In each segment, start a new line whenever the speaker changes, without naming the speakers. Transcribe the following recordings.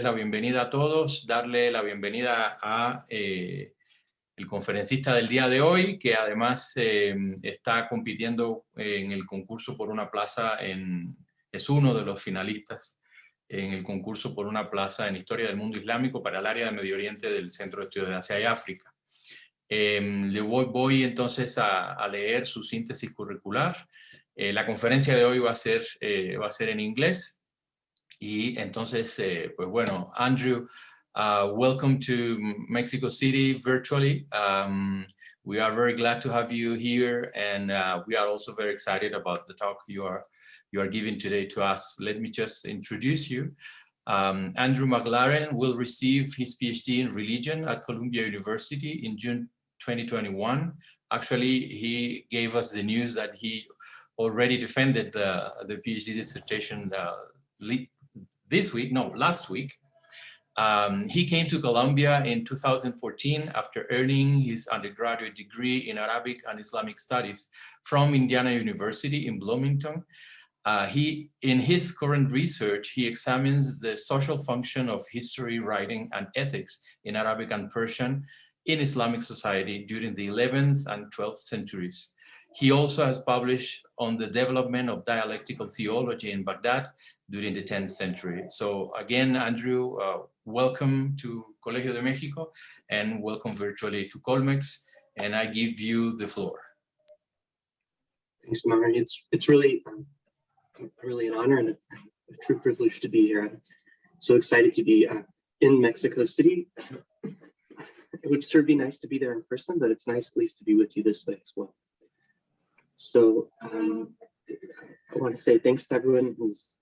darles la bienvenida a todos, darle la bienvenida a el conferencista del día de hoy, que además está compitiendo en el concurso por una plaza, es uno de los finalistas en el concurso por una plaza en Historia del Mundo Islámico para el área de Medio Oriente del Centro de Estudios de Asia y África. Le voy entonces a leer su síntesis curricular. La conferencia de hoy va a ser en inglés. Y entonces, pues bueno, Andrew, welcome to Mexico City virtually. We are very glad to have you here, and we are also very excited about the talk you are giving today to us. Let me just introduce you. Andrew McLaren will receive his PhD in religion at Columbia University in June 2021. Actually, he gave us the news that he already defended the PhD dissertation last week. He came to Columbia in 2014 after earning his undergraduate degree in Arabic and Islamic Studies from Indiana University in Bloomington. In his current research, he examines the social function of history, writing, and ethics in Arabic and Persian in Islamic society during the 11th and 12th centuries. He also has published on the development of dialectical theology in Baghdad during the 10th century. So again, Andrew, welcome to Colegio de Mexico and welcome virtually to Colmex, and I give you the floor.
Thanks, Mari. It's really an honor and a true privilege to be here. I'm so excited to be in Mexico City. It would sure be nice to be there in person, but it's nice at least to be with you this way as well. So I want to say thanks to everyone who's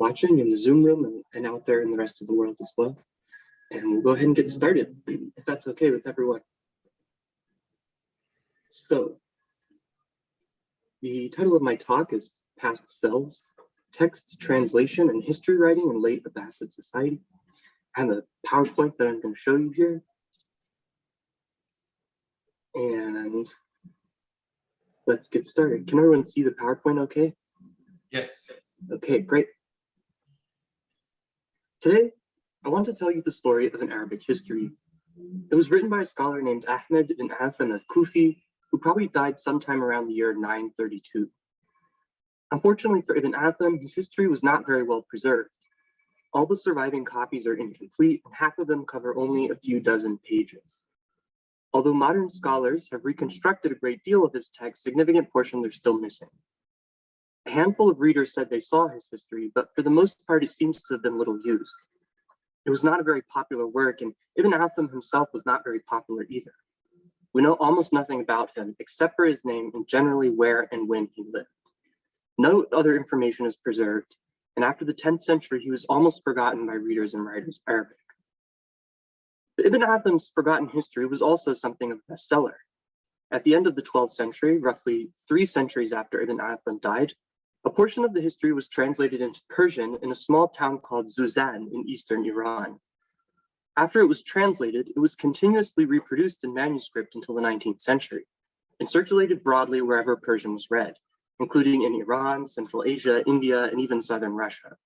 watching in the Zoom room and out there in the rest of the world as well. And we'll go ahead and get started, if that's okay with everyone. So the title of my talk is Past Selves, Text, Translation, and History Writing in Late Abbasid Society. I have a PowerPoint that I'm going to show you here. And let's get started. Can everyone see the PowerPoint okay?
Yes.
Okay, great. Today, I want to tell you the story of an Arabic history. It was written by a scholar named Ahmed ibn Atham al-Kufi, who probably died sometime around the year 932. Unfortunately for Ibn Atham, his history was not very well preserved. All the surviving copies are incomplete, and half of them cover only a few dozen pages. Although modern scholars have reconstructed a great deal of his text, significant portions are still missing. A handful of readers said they saw his history, but for the most part, it seems to have been little used. It was not a very popular work, and Ibn Atham himself was not very popular either. We know almost nothing about him, except for his name and generally where and when he lived. No other information is preserved, and after the 10th century, he was almost forgotten by readers and writers of Arabic. But Ibn Atham's forgotten history was also something of a bestseller. At the end of the 12th century, roughly 3 centuries after Ibn Atham died, a portion of the history was translated into Persian in a small town called Zuzan in eastern Iran. After it was translated, it was continuously reproduced in manuscript until the 19th century and circulated broadly wherever Persian was read, including in Iran, Central Asia, India, and even southern Russia.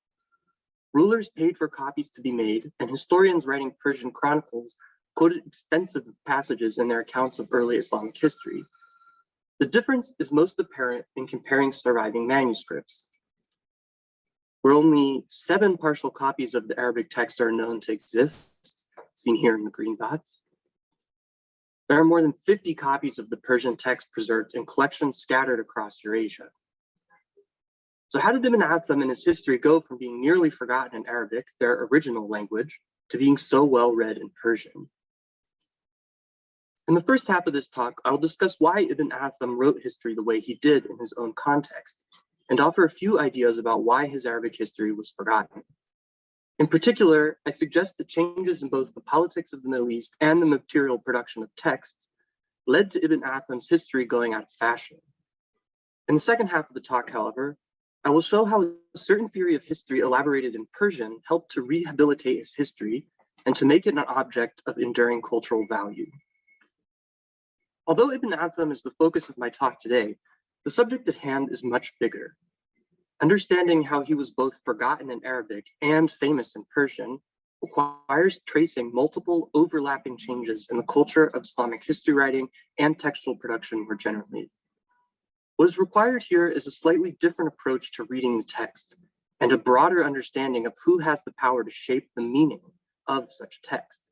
Rulers paid for copies to be made, and historians writing Persian chronicles quoted extensive passages in their accounts of early Islamic history. The difference is most apparent in comparing surviving manuscripts, where only 7 partial copies of the Arabic text are known to exist, seen here in the green dots. There are more than 50 copies of the Persian text preserved in collections scattered across Eurasia. So how did Ibn Atham and his history go from being nearly forgotten in Arabic, their original language, to being so well read in Persian? In the first half of this talk, I will discuss why Ibn Atham wrote history the way he did in his own context, and offer a few ideas about why his Arabic history was forgotten. In particular, I suggest that changes in both the politics of the Middle East and the material production of texts led to Ibn Atham's history going out of fashion. In the second half of the talk, however, I will show how a certain theory of history elaborated in Persian helped to rehabilitate his history and to make it an object of enduring cultural value. Although Ibn Atham is the focus of my talk today, the subject at hand is much bigger. Understanding how he was both forgotten in Arabic and famous in Persian requires tracing multiple overlapping changes in the culture of Islamic history writing and textual production more generally. What is required here is a slightly different approach to reading the text and a broader understanding of who has the power to shape the meaning of such a text.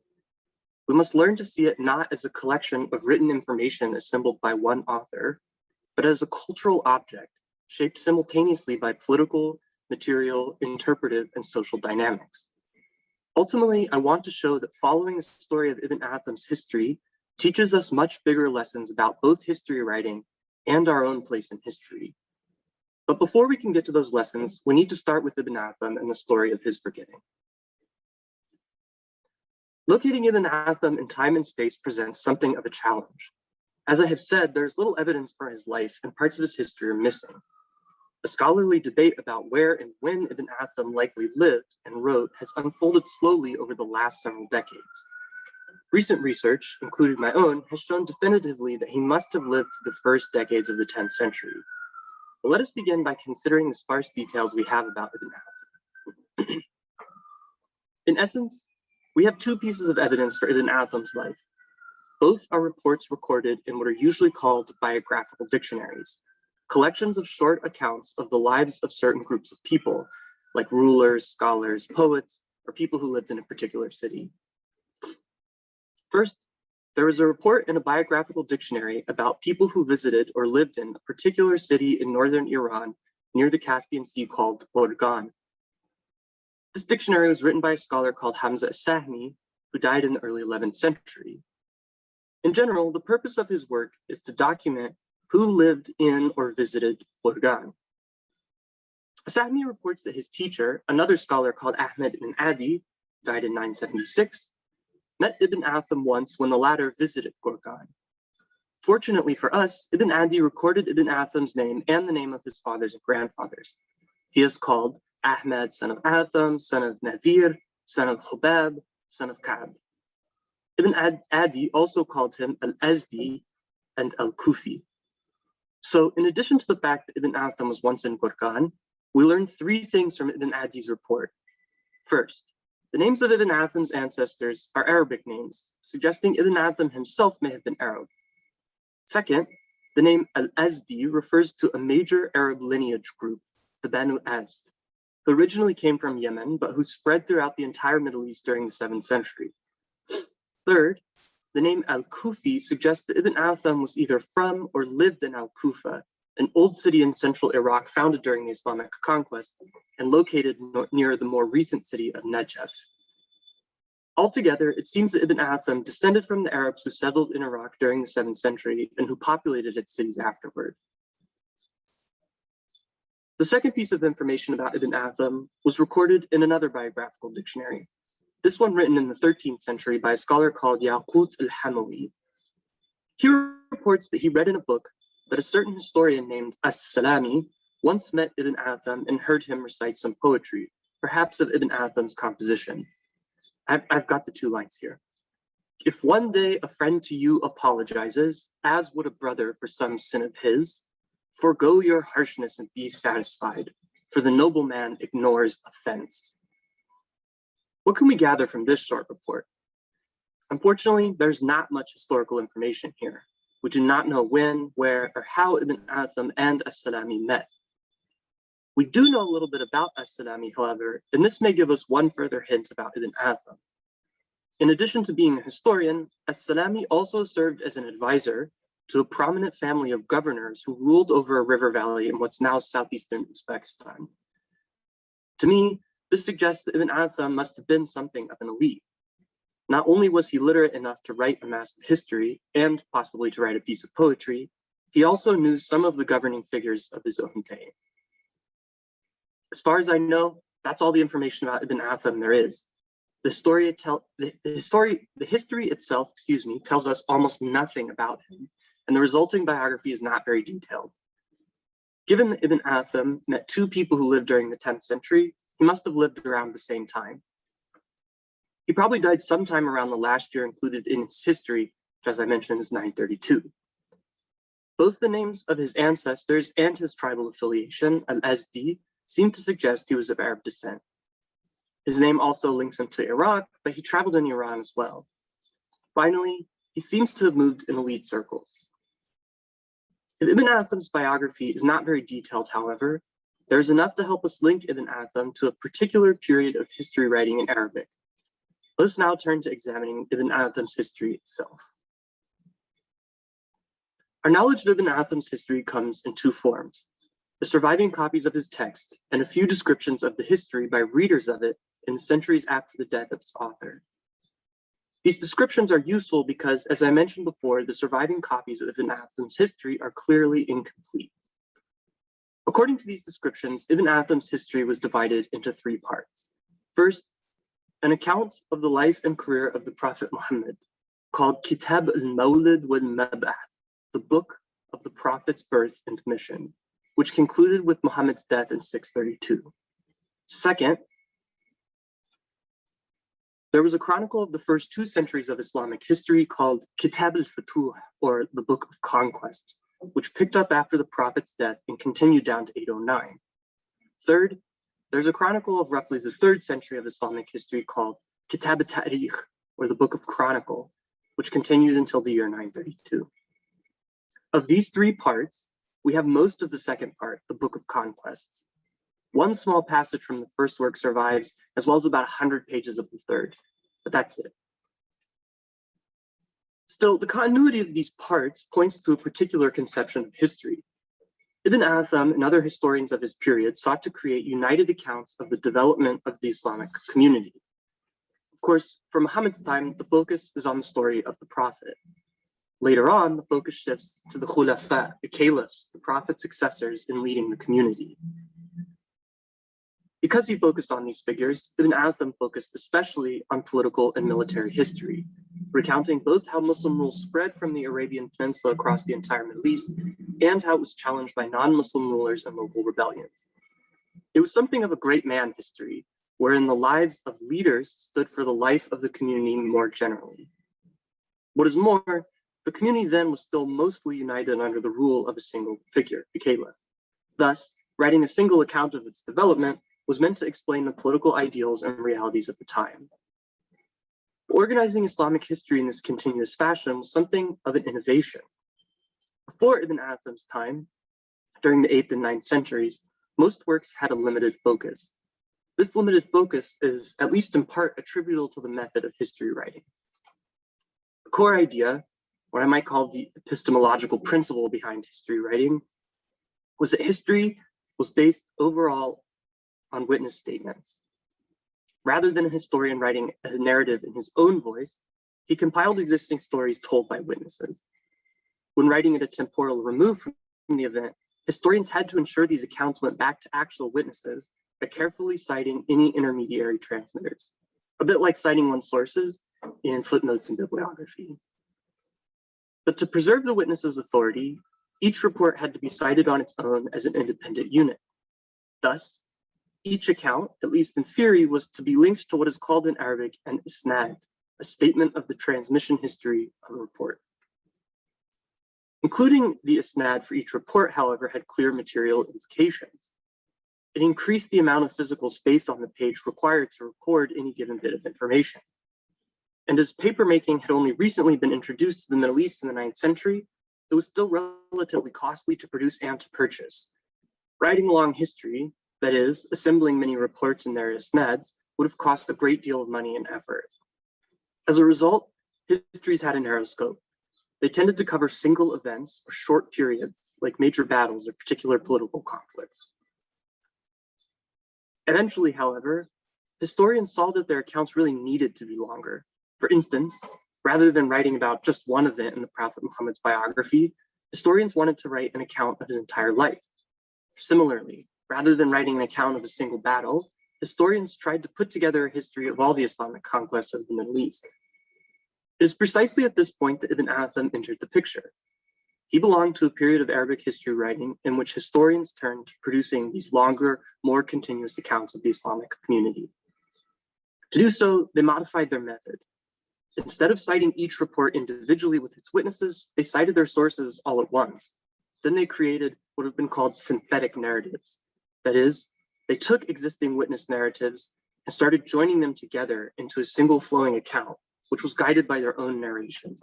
We must learn to see it not as a collection of written information assembled by one author, but as a cultural object shaped simultaneously by political, material, interpretive, and social dynamics. Ultimately, I want to show that following the story of Ibn Atham's history teaches us much bigger lessons about both history writing and our own place in history. But before we can get to those lessons, we need to start with Ibn Atham and the story of his forgetting. Locating Ibn Atham in time and space presents something of a challenge. As I have said, there's little evidence for his life and parts of his history are missing. A scholarly debate about where and when Ibn Atham likely lived and wrote has unfolded slowly over the last several decades. Recent research, including my own, has shown definitively that he must have lived through the first decades of the 10th century. But let us begin by considering the sparse details we have about Ibn Atham. In essence, we have two pieces of evidence for Ibn Atham's life. Both are reports recorded in what are usually called biographical dictionaries, collections of short accounts of the lives of certain groups of people, like rulers, scholars, poets, or people who lived in a particular city. First, there is a report in a biographical dictionary about people who visited or lived in a particular city in northern Iran near the Caspian Sea called Gorgan. This dictionary was written by a scholar called Hamza as-Sahmi, who died in the early 11th century. In general, the purpose of his work is to document who lived in or visited Gorgan. As-Sahmi reports that his teacher, another scholar called Ahmed ibn Adi, died in 976, met Ibn Atham once when the latter visited Gorgan. Fortunately for us, Ibn Adi recorded Ibn Atham's name and the name of his fathers and grandfathers. He is called Ahmed, son of Atham, son of Nadir, son of Hubab, son of Ka'b. Ibn Adi also called him Al-Azdi and Al-Kufi. So in addition to the fact that Ibn Atham was once in Gorgan, we learn three things from Ibn Adi's report. First, the names of Ibn Atham's ancestors are Arabic names, suggesting Ibn Atham himself may have been Arab. Second, the name Al-Azdi refers to a major Arab lineage group, the Banu Azd, who originally came from Yemen, but who spread throughout the entire Middle East during the 7th century. Third, the name Al-Kufi suggests that Ibn Atham was either from or lived in Al-Kufa, an old city in central Iraq founded during the Islamic conquest and located near the more recent city of Najaf. Altogether, it seems that Ibn Atham descended from the Arabs who settled in Iraq during the 7th century and who populated its cities afterward. The second piece of information about Ibn Atham was recorded in another biographical dictionary, this one written in the 13th century by a scholar called Yaqut al-Hamawi. He reports that he read in a book that a certain historian named As-Salami once met Ibn Atham and heard him recite some poetry, perhaps of Ibn Atham's composition. I've got the two lines here. If one day a friend to you apologizes, as would a brother for some sin of his, forgo your harshness and be satisfied, for the noble man ignores offense. What can we gather from this short report? Unfortunately, there's not much historical information here. We do not know when, where, or how Ibn Atham and As-Salami met. We do know a little bit about As-Salami, however, and this may give us one further hint about Ibn Atham. In addition to being a historian, As-Salami also served as an advisor to a prominent family of governors who ruled over a river valley in what's now southeastern Uzbekistan. To me, this suggests that Ibn Atham must have been something of an elite. Not only was he literate enough to write a massive history and possibly to write a piece of poetry, he also knew some of the governing figures of his own day. As far as I know, that's all the information about Ibn Atham there is. The history itself, tells us almost nothing about him, and the resulting biography is not very detailed. Given that Ibn Atham met two people who lived during the 10th century, he must have lived around the same time. He probably died sometime around the last year included in his history, which as I mentioned is 932. Both the names of his ancestors and his tribal affiliation, Al-Azdi, seem to suggest he was of Arab descent. His name also links him to Iraq, but he traveled in Iran as well. Finally, he seems to have moved in elite circles. If Ibn Atham's biography is not very detailed, however, there is enough to help us link Ibn Atham to a particular period of history writing in Arabic. Let us now turn to examining Ibn Atham's history itself. Our knowledge of Ibn Atham's history comes in two forms: the surviving copies of his text and a few descriptions of the history by readers of it in the centuries after the death of its author. These descriptions are useful because, as I mentioned before, the surviving copies of Ibn Atham's history are clearly incomplete. According to these descriptions, Ibn Atham's history was divided into three parts. First, an account of the life and career of the Prophet Muhammad, called Kitab al-Mawlid wal-Mab'ath, the book of the Prophet's birth and mission, which concluded with Muhammad's death in 632. Second, there was a chronicle of the first 2 centuries of Islamic history called Kitab al-Futuh, or the Book of Conquest, which picked up after the Prophet's death and continued down to 809. Third, there's a chronicle of roughly the 3rd century of Islamic history called Kitab al-Tarikh, or the Book of Chronicle, which continued until the year 932. Of these 3 parts, we have most of the second part, the Book of Conquests. One small passage from the first work survives, as well as about 100 pages of the third, but that's it. Still, the continuity of these parts points to a particular conception of history. Ibn Atham and other historians of his period sought to create united accounts of the development of the Islamic community. Of course, for Muhammad's time, the focus is on the story of the Prophet. Later on, the focus shifts to the Khulafa, the caliphs, the Prophet's successors in leading the community. Because he focused on these figures, Ibn Atham focused especially on political and military history, recounting both how Muslim rule spread from the Arabian Peninsula across the entire Middle East and how it was challenged by non-Muslim rulers and local rebellions. It was something of a great man history, wherein the lives of leaders stood for the life of the community more generally. What is more, the community then was still mostly united under the rule of a single figure, the caliph. Thus, writing a single account of its development was meant to explain the political ideals and realities of the time. Organizing Islamic history in this continuous fashion was something of an innovation. Before Ibn Atham's time, during the 8th and 9th centuries, most works had a limited focus. This limited focus is, at least in part, attributable to the method of history writing. The core idea, what I might call the epistemological principle behind history writing, was that history was based overall on witness statements. Rather than a historian writing a narrative in his own voice, he compiled existing stories told by witnesses. When writing at a temporal remove from the event, historians had to ensure these accounts went back to actual witnesses by carefully citing any intermediary transmitters, a bit like citing one's sources in footnotes in bibliography. But to preserve the witness's authority, each report had to be cited on its own as an independent unit. Thus, each account, at least in theory, was to be linked to what is called in Arabic an isnad, a statement of the transmission history of a report. Including the isnad for each report, however, had clear material implications. It increased the amount of physical space on the page required to record any given bit of information. And as papermaking had only recently been introduced to the Middle East in the 9th century, it was still relatively costly to produce and to purchase. Writing a long history, that is, assembling many reports in their isnads, would have cost a great deal of money and effort. As a result, histories had a narrow scope. They tended to cover single events or short periods, like major battles or particular political conflicts. Eventually, however, historians saw that their accounts really needed to be longer. For instance, rather than writing about just one event in the Prophet Muhammad's biography, historians wanted to write an account of his entire life. Similarly, rather than writing an account of a single battle, historians tried to put together a history of all the Islamic conquests of the Middle East. It is precisely at this point that Ibn Atham entered the picture. He belonged to a period of Arabic history writing in which historians turned to producing these longer, more continuous accounts of the Islamic community. To do so, they modified their method. Instead of citing each report individually with its witnesses, they cited their sources all at once. Then they created what have been called synthetic narratives. That is, They took existing witness narratives and started joining them together into a single flowing account, which was guided by their own narration.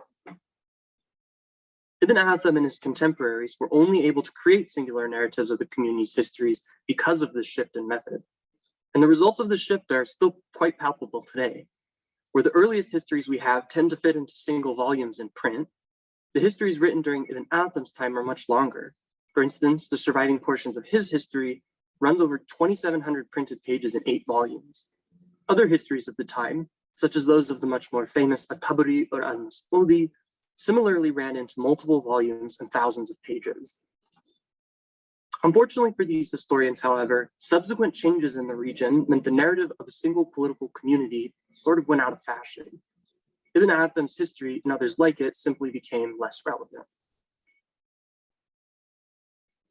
Ibn Atham and his contemporaries were only able to create singular narratives of the community's histories because of this shift in method. And the results of this shift are still quite palpable today. Where the earliest histories we have tend to fit into single volumes in print, the histories written during Ibn Atham's time are much longer. For instance, the surviving portions of his history runs over 2,700 printed pages in 8 volumes. Other histories of the time, such as those of the much more famous At-Tabari or Al-Mas'udi, similarly ran into multiple volumes and thousands of pages. Unfortunately for these historians, however, subsequent changes in the region meant the narrative of a single political community sort of went out of fashion. Ibn Atham's history and others like it simply became less relevant.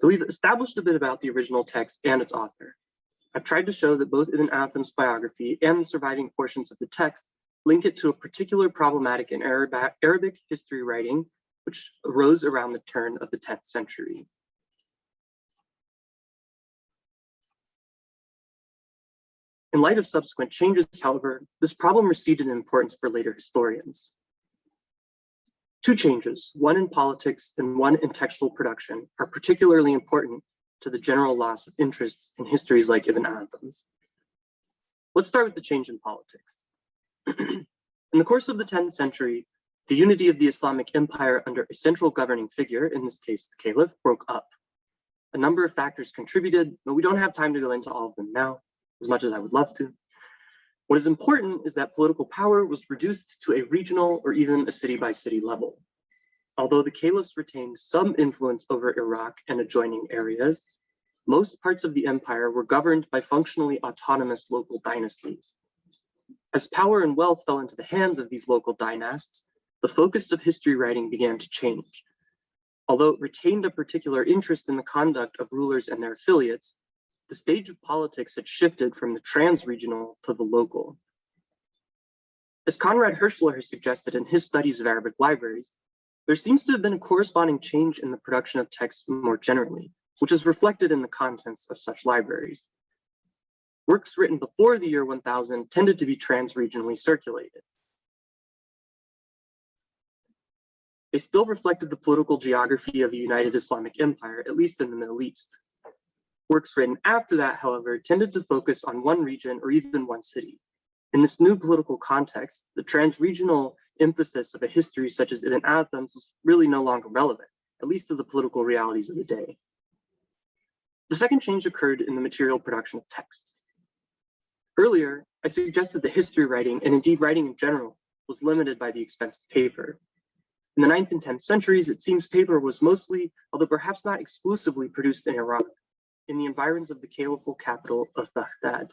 So we've established a bit about the original text and its author. I've tried to show that both Ibn Atham's biography and the surviving portions of the text link it to a particular problematic in Arabic history writing, which arose around the turn of the 10th century. In light of subsequent changes, however, this problem receded in importance for later historians. 2 changes, one in politics and one in textual production, are particularly important to the general loss of interest in histories like Ibn Atham's. Let's start with the change in politics. In the course of the 10th century, the unity of the Islamic Empire under a central governing figure, in this case the Caliph, broke up. A number of factors contributed, but we don't have time to go into all of them now, as much as I would love to. What is important is that political power was reduced to a regional or even a city-by-city level. Although the caliphs retained some influence over Iraq and adjoining areas, most parts of the empire were governed by functionally autonomous local dynasties. As power and wealth fell into the hands of these local dynasts, the focus of history writing began to change. Although it retained a particular interest in the conduct of rulers and their affiliates, the stage of politics had shifted from the trans-regional to the local. As Conrad Hirschler has suggested in his studies of Arabic libraries, there seems to have been a corresponding change in the production of text more generally, which is reflected in the contents of such libraries. Works written before the year 1000 tended to be trans-regionally circulated. They still reflected the political geography of the United Islamic Empire, at least in the Middle East. Works written after that, however, tended to focus on one region or even one city. In this new political context, the trans-regional emphasis of a history such as Ibn Atham's was really no longer relevant, at least to the political realities of the day. The second change occurred in the material production of texts. Earlier, I suggested that history writing, and indeed writing in general, was limited by the expense of paper. In the 9th and 10th centuries, it seems paper was mostly, although perhaps not exclusively, produced in Iraq, in the environs of the caliphal capital of Baghdad.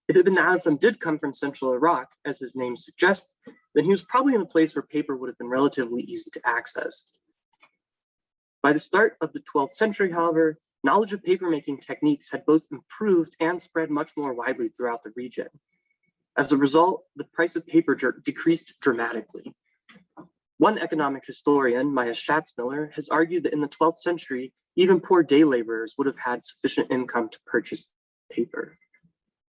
If Ibn Atham did come from central Iraq, as his name suggests, then he was probably in a place where paper would have been relatively easy to access. By the start of the 12th century, however, knowledge of papermaking techniques had both improved and spread much more widely throughout the region. As a result, the price of paper decreased dramatically. One economic historian, Maya Schatzmiller, has argued that in the 12th century, even poor day laborers would have had sufficient income to purchase paper.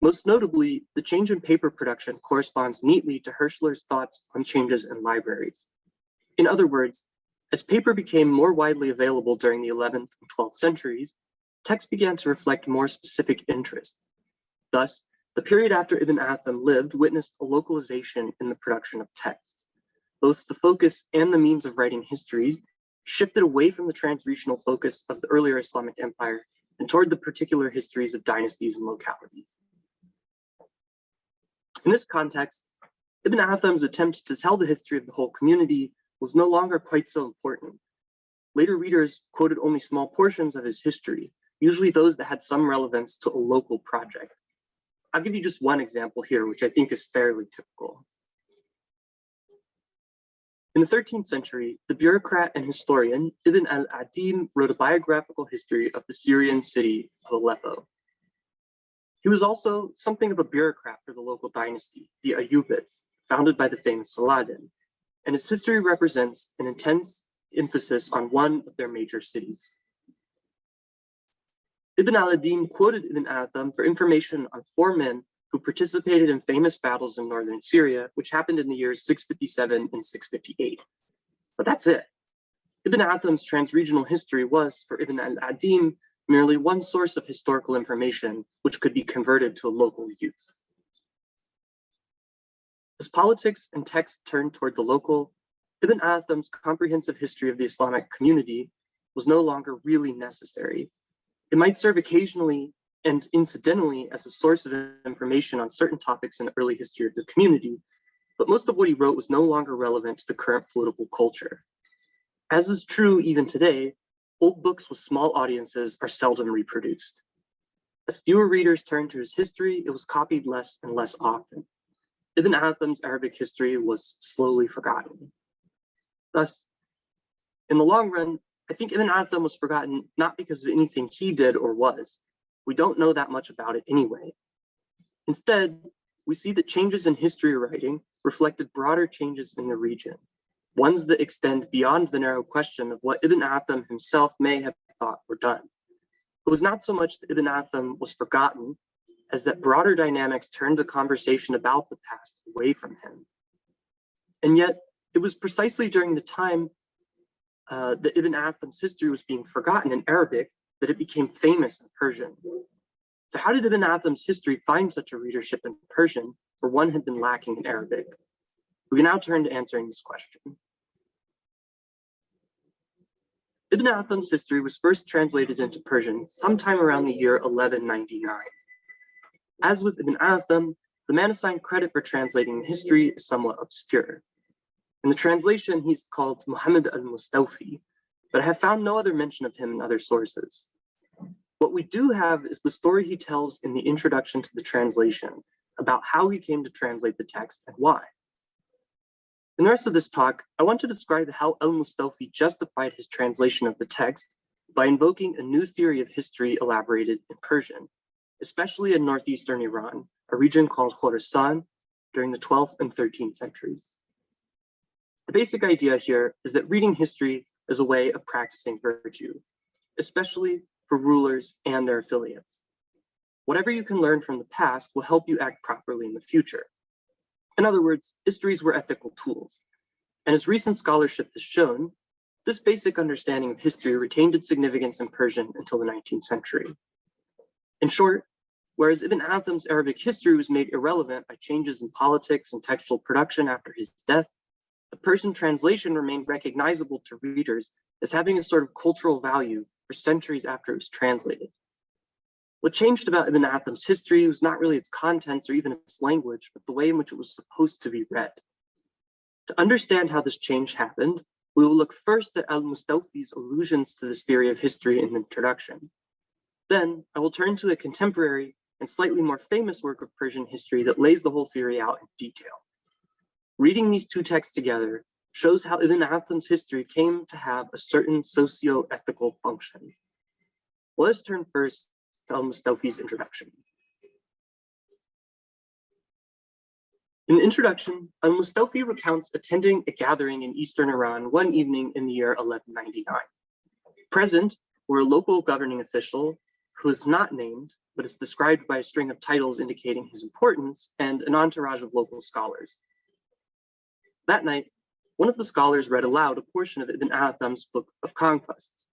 Most notably, the change in paper production corresponds neatly to Hirschler's thoughts on changes in libraries. In other words, as paper became more widely available during the 11th and 12th centuries, text began to reflect more specific interests. Thus, the period after Ibn Atham lived witnessed a localization in the production of text. Both the focus and the means of writing history shifted away from the trans-regional focus of the earlier Islamic Empire and toward the particular histories of dynasties and localities. In this context, Ibn Atham's attempt to tell the history of the whole community was no longer quite so important. Later readers quoted only small portions of his history, usually those that had some relevance to a local project. I'll give you just one example here, which I think is fairly typical. In the 13th century, the bureaucrat and historian Ibn al-Adim wrote a biographical history of the Syrian city of Aleppo. He was also something of a bureaucrat for the local dynasty, the Ayyubids, founded by the famous Saladin, and his history represents an intense emphasis on one of their major cities. Ibn al-Adim quoted Ibn Atham for information on 4 men who participated in famous battles in northern Syria, which happened in the years 657 and 658. But that's it. Ibn Atham's transregional history was, for Ibn al-Adim, merely one source of historical information which could be converted to a local use. As politics and text turned toward the local, Ibn Atham's comprehensive history of the Islamic community was no longer really necessary. It might serve occasionally and incidentally as a source of information on certain topics in the early history of the community, but most of what he wrote was no longer relevant to the current political culture. As is true even today, old books with small audiences are seldom reproduced. As fewer readers turned to his history, it was copied less and less often. Ibn Atham's Arabic history was slowly forgotten. Thus, in the long run, I think Ibn Atham was forgotten not because of anything he did or was. We don't know that much about it anyway. Instead, we see that changes in history writing reflected broader changes in the region, ones that extend beyond the narrow question of what Ibn Atham himself may have thought were done. It was not so much that Ibn Atham was forgotten as that broader dynamics turned the conversation about the past away from him. And yet, it was precisely during the time that Ibn Atham's history was being forgotten in Arabic that it became famous in Persian. So how did Ibn Atham's history find such a readership in Persian where one had been lacking in Arabic? We can now turn to answering this question. Ibn Atham's history was first translated into Persian sometime around the year 1199. As with Ibn Atham, the man assigned credit for translating the history is somewhat obscure. In the translation, he's called Muhammad al-Mustawfi, but I have found no other mention of him in other sources. What we do have is the story he tells in the introduction to the translation about how he came to translate the text and why. In the rest of this talk, I want to describe how al-Mustawfi justified his translation of the text by invoking a new theory of history elaborated in Persian, especially in northeastern Iran, a region called Khorasan, during the 12th and 13th centuries. The basic idea here is that reading history is a way of practicing virtue, especially for rulers and their affiliates. Whatever you can learn from the past will help you act properly in the future. In other words, histories were ethical tools. And as recent scholarship has shown, this basic understanding of history retained its significance in Persian until the 19th century. In short, whereas Ibn Atham's Arabic history was made irrelevant by changes in politics and textual production after his death, the Persian translation remained recognizable to readers as having a sort of cultural value for centuries after it was translated. What changed about Ibn Atham's history was not really its contents or even its language, but the way in which it was supposed to be read. To understand how this change happened, we will look first at al-Mustawfi's allusions to this theory of history in the introduction. Then I will turn to a contemporary and slightly more famous work of Persian history that lays the whole theory out in detail. Reading these two texts together shows how Ibn Atham's history came to have a certain socio-ethical function. Let us turn first to al-Mustawfi's introduction. In the introduction, al-Mustawfi recounts attending a gathering in eastern Iran one evening in the year 1199. Present were a local governing official who is not named, but is described by a string of titles indicating his importance, and an entourage of local scholars. That night, one of the scholars read aloud a portion of Ibn Atham's Book of Conquests.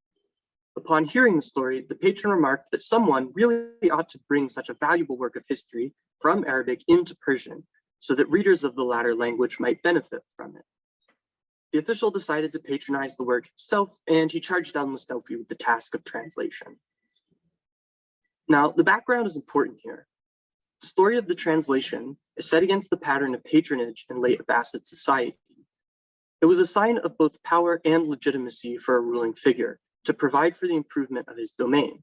Upon hearing the story, the patron remarked that someone really ought to bring such a valuable work of history from Arabic into Persian, so that readers of the latter language might benefit from it. The official decided to patronize the work himself, and he charged al-Mustawfi with the task of translation. Now, the background is important here. The story of the translation is set against the pattern of patronage in late Abbasid society. It was a sign of both power and legitimacy for a ruling figure to provide for the improvement of his domain.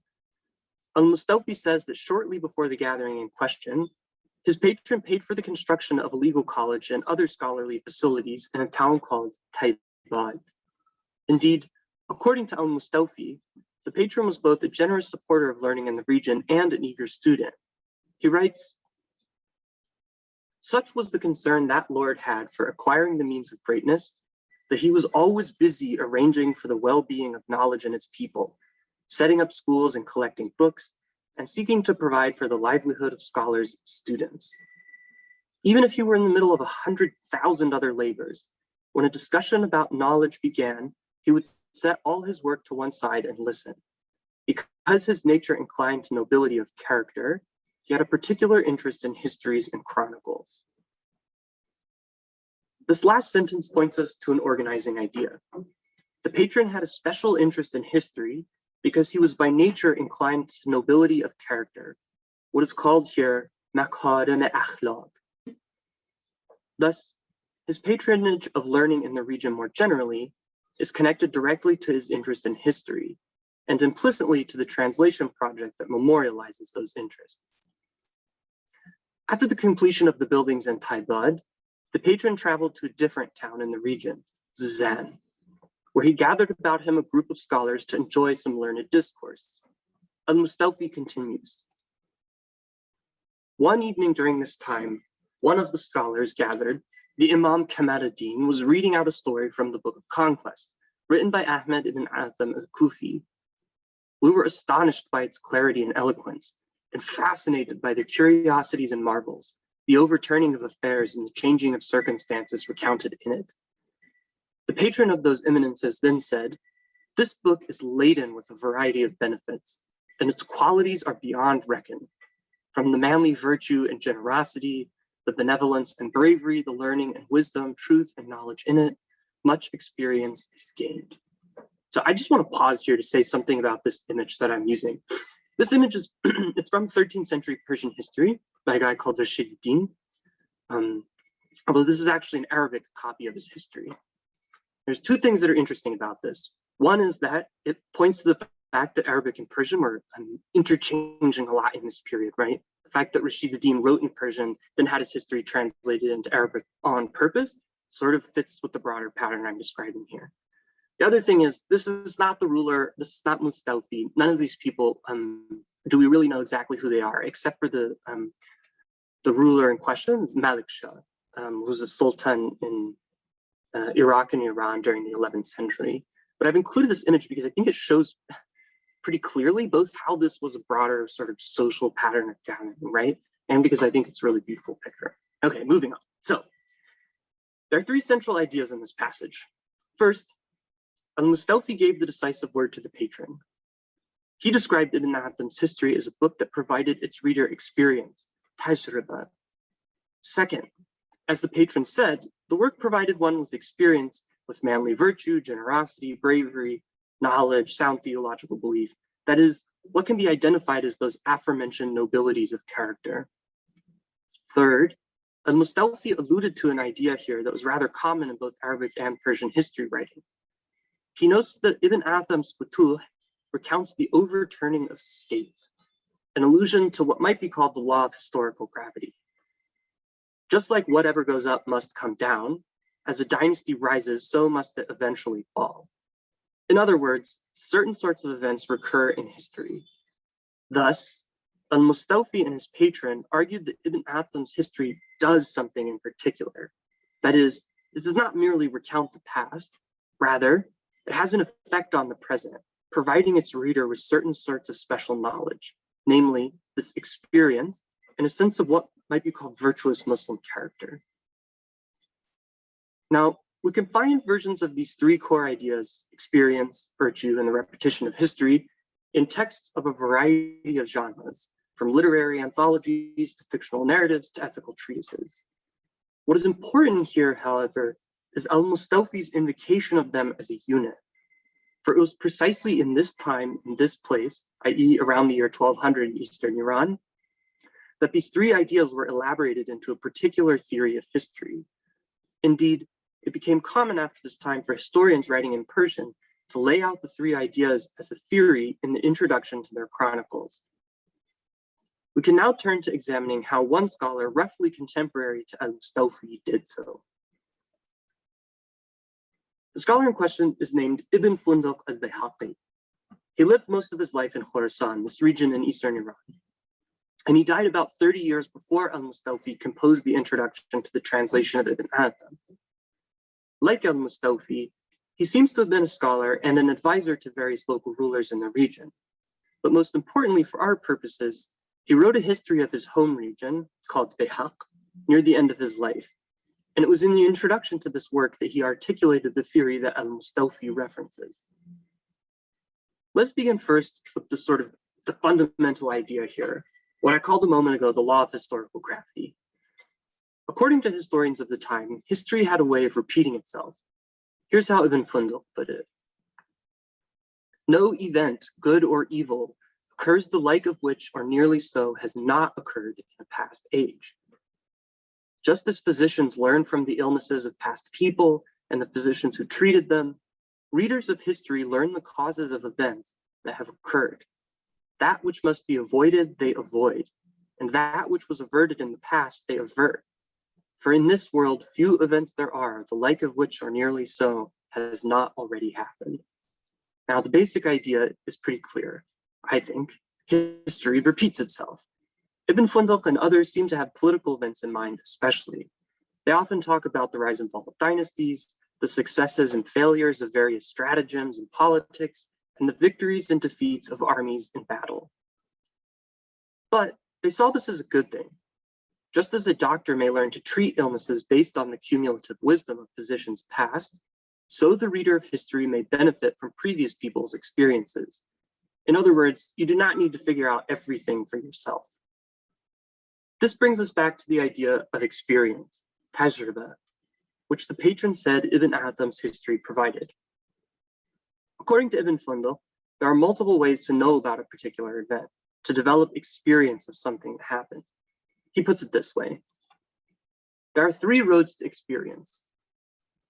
Al-Mustawfi says that shortly before the gathering in question, his patron paid for the construction of a legal college and other scholarly facilities in a town called Taibad. Indeed, according to al-Mustawfi, the patron was both a generous supporter of learning in the region and an eager student. He writes, "Such was the concern that lord had for acquiring the means of greatness, that he was always busy arranging for the well-being of knowledge and its people, setting up schools and collecting books, and seeking to provide for the livelihood of scholars and students. Even if he were in the middle of 100,000 other labors, when a discussion about knowledge began, he would set all his work to one side and listen. Because his nature inclined to nobility of character, he had a particular interest in histories and chronicles. This last sentence points us to an organizing idea. The patron had a special interest in history because he was by nature inclined to nobility of character, what is called here makarim akhlaq. Thus, his patronage of learning in the region more generally is connected directly to his interest in history, and implicitly to the translation project that memorializes those interests. After the completion of the buildings in Taibad, the patron traveled to a different town in the region, Zuzan, where he gathered about him a group of scholars to enjoy some learned discourse. Al-Mustawfi continues. One evening during this time, one of the scholars gathered, the Imam Kamal ad-Din, was reading out a story from the Book of Conquest, written by Ahmed ibn Atham al-Kufi. We were astonished by its clarity and eloquence, and fascinated by the curiosities and marvels, the overturning of affairs and the changing of circumstances recounted in it. The patron of those eminences then said, "This book is laden with a variety of benefits, and its qualities are beyond reckoning. From the manly virtue and generosity, the benevolence and bravery, the learning and wisdom, truth and knowledge in it, much experience is gained." So I just want to pause here to say something about this image that I'm using. This image is, it's from 13th century Persian history by a guy called Rashid although this is actually an Arabic copy of his history. There's two things that are interesting about this. One is that it points to the fact that Arabic and Persian were interchanging a lot in this period, right? The fact that Rashid ad-Din wrote in Persian, then had his history translated into Arabic on purpose, sort of fits with the broader pattern I'm describing here. The other thing is, this is not the ruler, this is not Mustawfi. None of these people, do we really know exactly who they are, except for the ruler in question, Malik Shah, who's a sultan in Iraq and Iran during the 11th century. But I've included this image because I think it shows pretty clearly both how this was a broader sort of social pattern of gathering, right? And because I think it's a really beautiful picture. Okay, moving on. So there are three central ideas in this passage. First, Al-Mustawfi gave the decisive word to the patron. He described Ibn Atham's history as a book that provided its reader experience, tajriba. Second, as the patron said, the work provided one with experience with manly virtue, generosity, bravery, knowledge, sound theological belief. That is, what can be identified as those aforementioned nobilities of character. Third, Al-Mustawfi alluded to an idea here that was rather common in both Arabic and Persian history writing. He notes that Ibn Atham's Futuh recounts the overturning of states, an allusion to what might be called the law of historical gravity. Just like whatever goes up must come down, as a dynasty rises, so must it eventually fall. In other words, certain sorts of events recur in history. Thus, Al-Mustawfi and his patron argued that Ibn Atham's history does something in particular. That is, this does not merely recount the past, rather, it has an effect on the present, providing its reader with certain sorts of special knowledge, namely this experience and a sense of what might be called virtuous Muslim character. Now, we can find versions of these three core ideas, experience, virtue, and the repetition of history, in texts of a variety of genres, from literary anthologies to fictional narratives to ethical treatises. What is important here, however, is Al-Mustawfi's invocation of them as a unit. For it was precisely in this time, in this place, i.e. around the year 1200 in Eastern Iran, that these three ideas were elaborated into a particular theory of history. Indeed, it became common after this time for historians writing in Persian to lay out the three ideas as a theory in the introduction to their chronicles. We can now turn to examining how one scholar roughly contemporary to Al-Mustawfi did so. The scholar in question is named Ibn Fundok al-Bayhaqi. He lived most of his life in Khorasan, this region in Eastern Iran. And he died about 30 years before Al-Mustawfi composed the introduction to the translation of Ibn Atham. Like Al-Mustawfi, He seems to have been a scholar and an advisor to various local rulers in the region. But most importantly for our purposes, he wrote a history of his home region called Behaq near the end of his life. And it was in the introduction to this work that he articulated the theory that al-Mustawfi references. Let's begin first with the fundamental idea here, what I called a moment ago, the law of historical gravity. According to historians of the time, history had a way of repeating itself. Here's how Ibn Fundok put it. No event, good or evil, occurs the like of which or nearly so has not occurred in a past age. Just as physicians learn from the illnesses of past people and the physicians who treated them, readers of history learn the causes of events that have occurred. That which must be avoided, they avoid, and that which was averted in the past, they avert. For in this world, few events there are, the like of which or nearly so has not already happened. Now, the basic idea is pretty clear, I think. History repeats itself. Ibn Fundok and others seem to have political events in mind, especially. They often talk about the rise and fall of dynasties, the successes and failures of various stratagems in politics, and the victories and defeats of armies in battle. But they saw this as a good thing. Just as a doctor may learn to treat illnesses based on the cumulative wisdom of physicians past, so the reader of history may benefit from previous people's experiences. In other words, you do not need to figure out everything for yourself. This brings us back to the idea of experience, tajriba, which the patron said Ibn Atham's history provided. According to Ibn Fundok, there are multiple ways to know about a particular event, to develop experience of something that happened. He puts it this way. There are three roads to experience.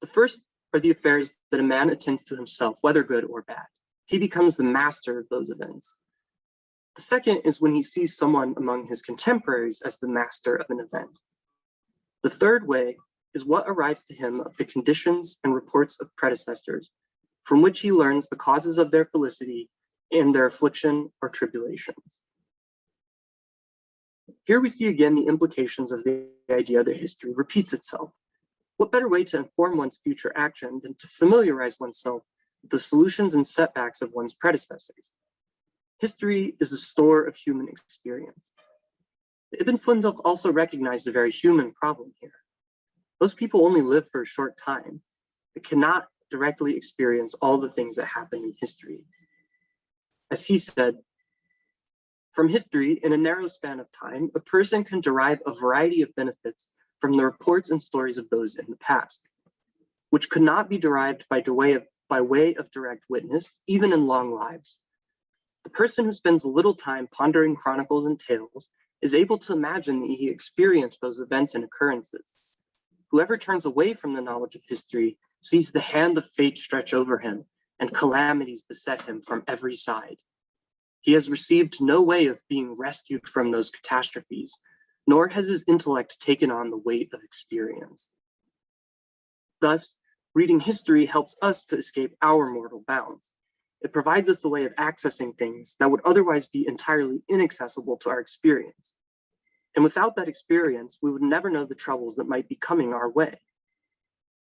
The first are the affairs that a man attends to himself, whether good or bad. He becomes the master of those events. The second is when he sees someone among his contemporaries as the master of an event. The third way is what arrives to him of the conditions and reports of predecessors, from which he learns the causes of their felicity and their affliction or tribulations. Here we see again the implications of the idea that history repeats itself. What better way to inform one's future action than to familiarize oneself with the solutions and setbacks of one's predecessors? History is a store of human experience. Ibn Fundok also recognized a very human problem here. Those people only live for a short time. They cannot directly experience all the things that happen in history. As he said, from history, in a narrow span of time, a person can derive a variety of benefits from the reports and stories of those in the past, which could not be derived by way of direct witness, even in long lives. The person who spends a little time pondering chronicles and tales is able to imagine that he experienced those events and occurrences. Whoever turns away from the knowledge of history sees the hand of fate stretch over him and calamities beset him from every side. He has received no way of being rescued from those catastrophes, nor has his intellect taken on the weight of experience. Thus, reading history helps us to escape our mortal bounds. It provides us a way of accessing things that would otherwise be entirely inaccessible to our experience. And without that experience, we would never know the troubles that might be coming our way.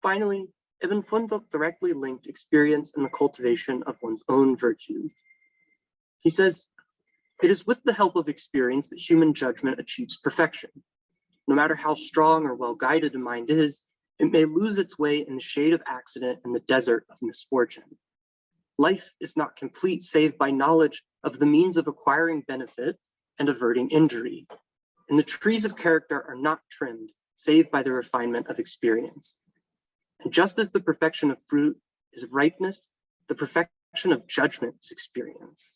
Finally, Ibn Fundok directly linked experience and the cultivation of one's own virtues. He says, it is with the help of experience that human judgment achieves perfection. No matter how strong or well-guided a mind is, it may lose its way in the shade of accident and the desert of misfortune. Life is not complete save by knowledge of the means of acquiring benefit and averting injury. And the trees of character are not trimmed save by the refinement of experience. And just as the perfection of fruit is ripeness, the perfection of judgment is experience.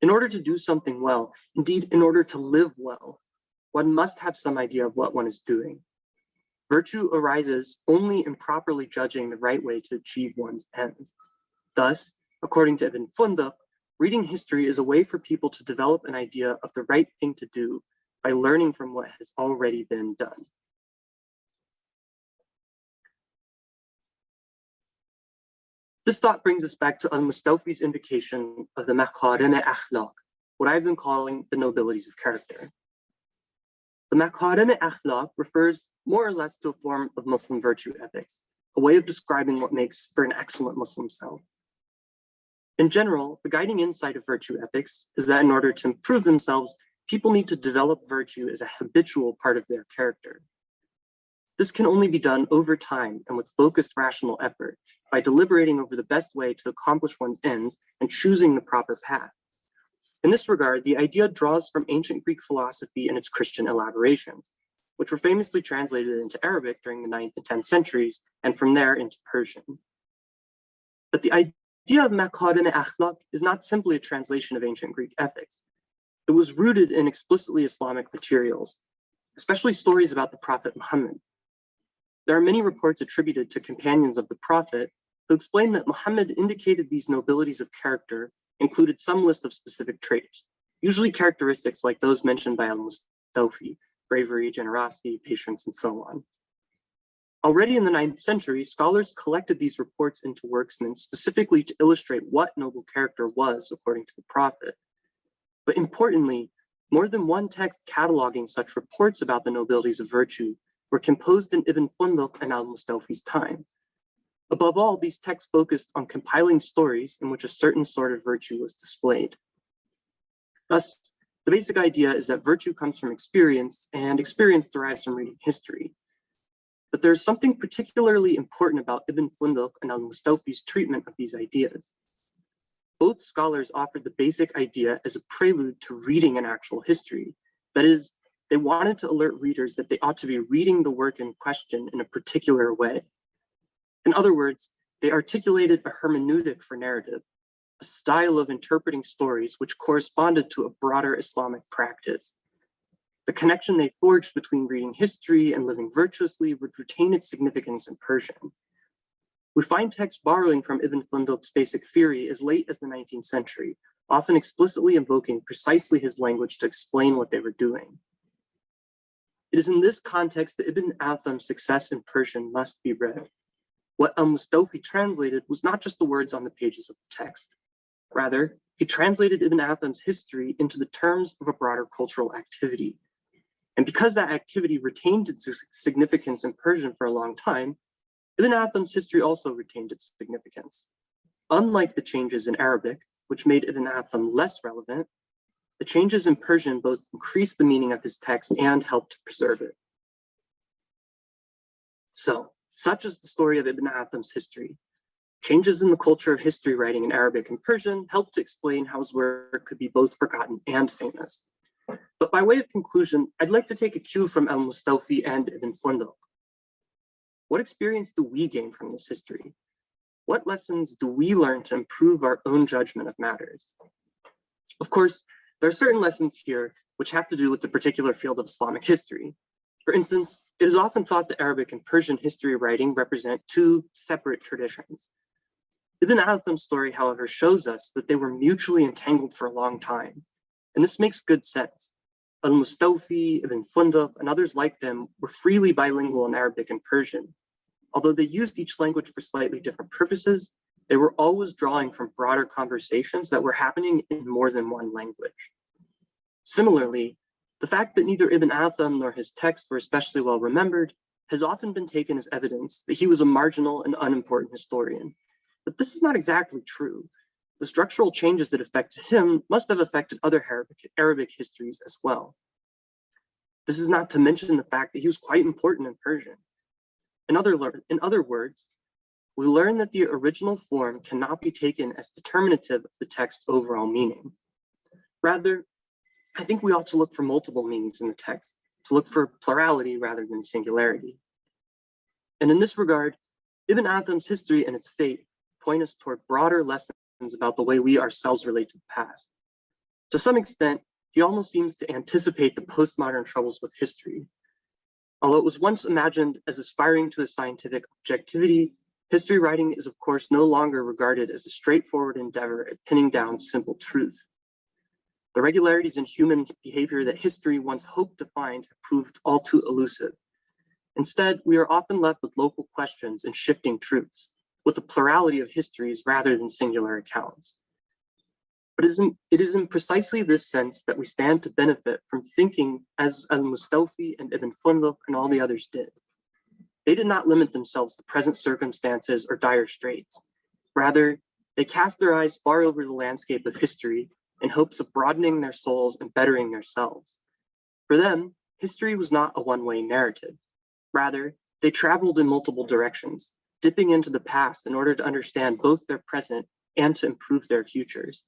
In order to do something well, indeed, in order to live well, one must have some idea of what one is doing. Virtue arises only in properly judging the right way to achieve one's ends. Thus, according to Ibn Fundok, reading history is a way for people to develop an idea of the right thing to do by learning from what has already been done. This thought brings us back to al-Mustawfi's invocation of the McLaren akhlaq, what I've been calling the nobilities of character. The Makarim-e-Akhlaq refers more or less to a form of Muslim virtue ethics, a way of describing what makes for an excellent Muslim self. In general, the guiding insight of virtue ethics is that in order to improve themselves, people need to develop virtue as a habitual part of their character. This can only be done over time and with focused rational effort by deliberating over the best way to accomplish one's ends and choosing the proper path. In this regard, the idea draws from ancient Greek philosophy and its Christian elaborations, which were famously translated into Arabic during the 9th and 10th centuries, and from there into Persian. But the idea of makarim-e-akhlaq is not simply a translation of ancient Greek ethics. It was rooted in explicitly Islamic materials, especially stories about the Prophet Muhammad. There are many reports attributed to companions of the Prophet who explain that Muhammad indicated these nobilities of character included some list of specific traits, usually characteristics like those mentioned by al-Mustawfi, bravery, generosity, patience, and so on. Already in the 9th century, scholars collected these reports into works meant specifically to illustrate what noble character was according to the Prophet. But importantly, more than one text cataloging such reports about the nobilities of virtue were composed in Ibn Fundok and al-Mustawfi's time. Above all, these texts focused on compiling stories in which a certain sort of virtue was displayed. Thus, the basic idea is that virtue comes from experience, and experience derives from reading history. But there's something particularly important about Ibn Fundok and al-Mustawfi's treatment of these ideas. Both scholars offered the basic idea as a prelude to reading an actual history. That is, they wanted to alert readers that they ought to be reading the work in question in a particular way. In other words, they articulated a hermeneutic for narrative, a style of interpreting stories which corresponded to a broader Islamic practice. The connection they forged between reading history and living virtuously would retain its significance in Persian. We find texts borrowing from Ibn Fundok's basic theory as late as the 19th century, often explicitly invoking precisely his language to explain what they were doing. It is in this context that Ibn Atham's success in Persian must be read. What al-Mustawfi translated was not just the words on the pages of the text. Rather, he translated Ibn Atham's history into the terms of a broader cultural activity. And because that activity retained its significance in Persian for a long time, Ibn Atham's history also retained its significance. Unlike the changes in Arabic, which made Ibn Atham less relevant, the changes in Persian both increased the meaning of his text and helped to preserve it. So, such is the story of Ibn Atham's history. Changes in the culture of history writing in Arabic and Persian helped to explain how his work could be both forgotten and famous. But by way of conclusion, I'd like to take a cue from al-Mustawfi and Ibn Fundok. What experience do we gain from this history? What lessons do we learn to improve our own judgment of matters? Of course, there are certain lessons here which have to do with the particular field of Islamic history. For instance, it is often thought that Arabic and Persian history writing represent two separate traditions. Ibn Atham's story, however, shows us that they were mutually entangled for a long time. And this makes good sense. Al-Mustawfi, Ibn Fundok, and others like them were freely bilingual in Arabic and Persian. Although they used each language for slightly different purposes, they were always drawing from broader conversations that were happening in more than one language. Similarly, the fact that neither Ibn Atham nor his texts were especially well remembered has often been taken as evidence that he was a marginal and unimportant historian. But this is not exactly true. The structural changes that affected him must have affected other Arabic histories as well. This is not to mention the fact that he was quite important in Persian. In other words, we learn that the original form cannot be taken as determinative of the text's overall meaning. Rather, I think we ought to look for multiple meanings in the text, to look for plurality rather than singularity. And in this regard, Ibn Atham's history and its fate point us toward broader lessons about the way we ourselves relate to the past. To some extent, he almost seems to anticipate the postmodern troubles with history. Although it was once imagined as aspiring to a scientific objectivity, history writing is of course no longer regarded as a straightforward endeavor at pinning down simple truth. The regularities in human behavior that history once hoped to find have proved all too elusive. Instead, we are often left with local questions and shifting truths, with a plurality of histories rather than singular accounts. But it is in precisely this sense that we stand to benefit from thinking as al-Mustawfi and Ibn Fundok and all the others did. They did not limit themselves to present circumstances or dire straits. Rather, they cast their eyes far over the landscape of history in hopes of broadening their souls and bettering themselves. For them, history was not a one-way narrative. Rather, they traveled in multiple directions, dipping into the past in order to understand both their present and to improve their futures.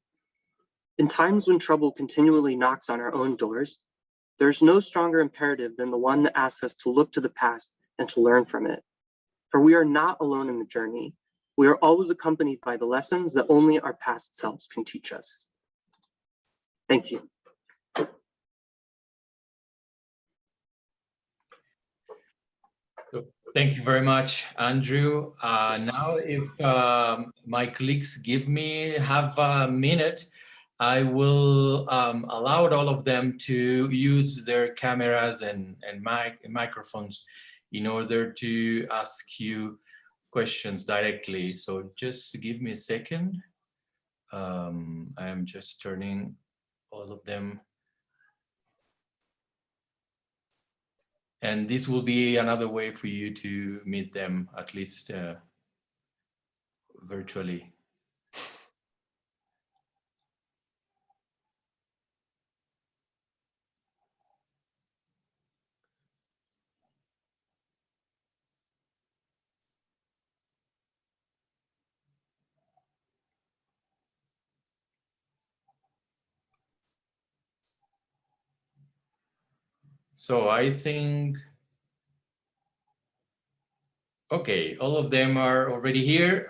In times when trouble continually knocks on our own doors, there's no stronger imperative than the one that asks us to look to the past and to learn from it. For we are not alone in the journey. We are always accompanied by the lessons that only our past selves can teach us. Thank you.
Thank you very much, Andrew. Now, if my colleagues give me half a minute, I will allow all of them to use their cameras and microphones in order to ask you questions directly. So just give me a second. I am just turning all of them. And this will be another way for you to meet them, at least virtually. So I think, okay, all of them are already here.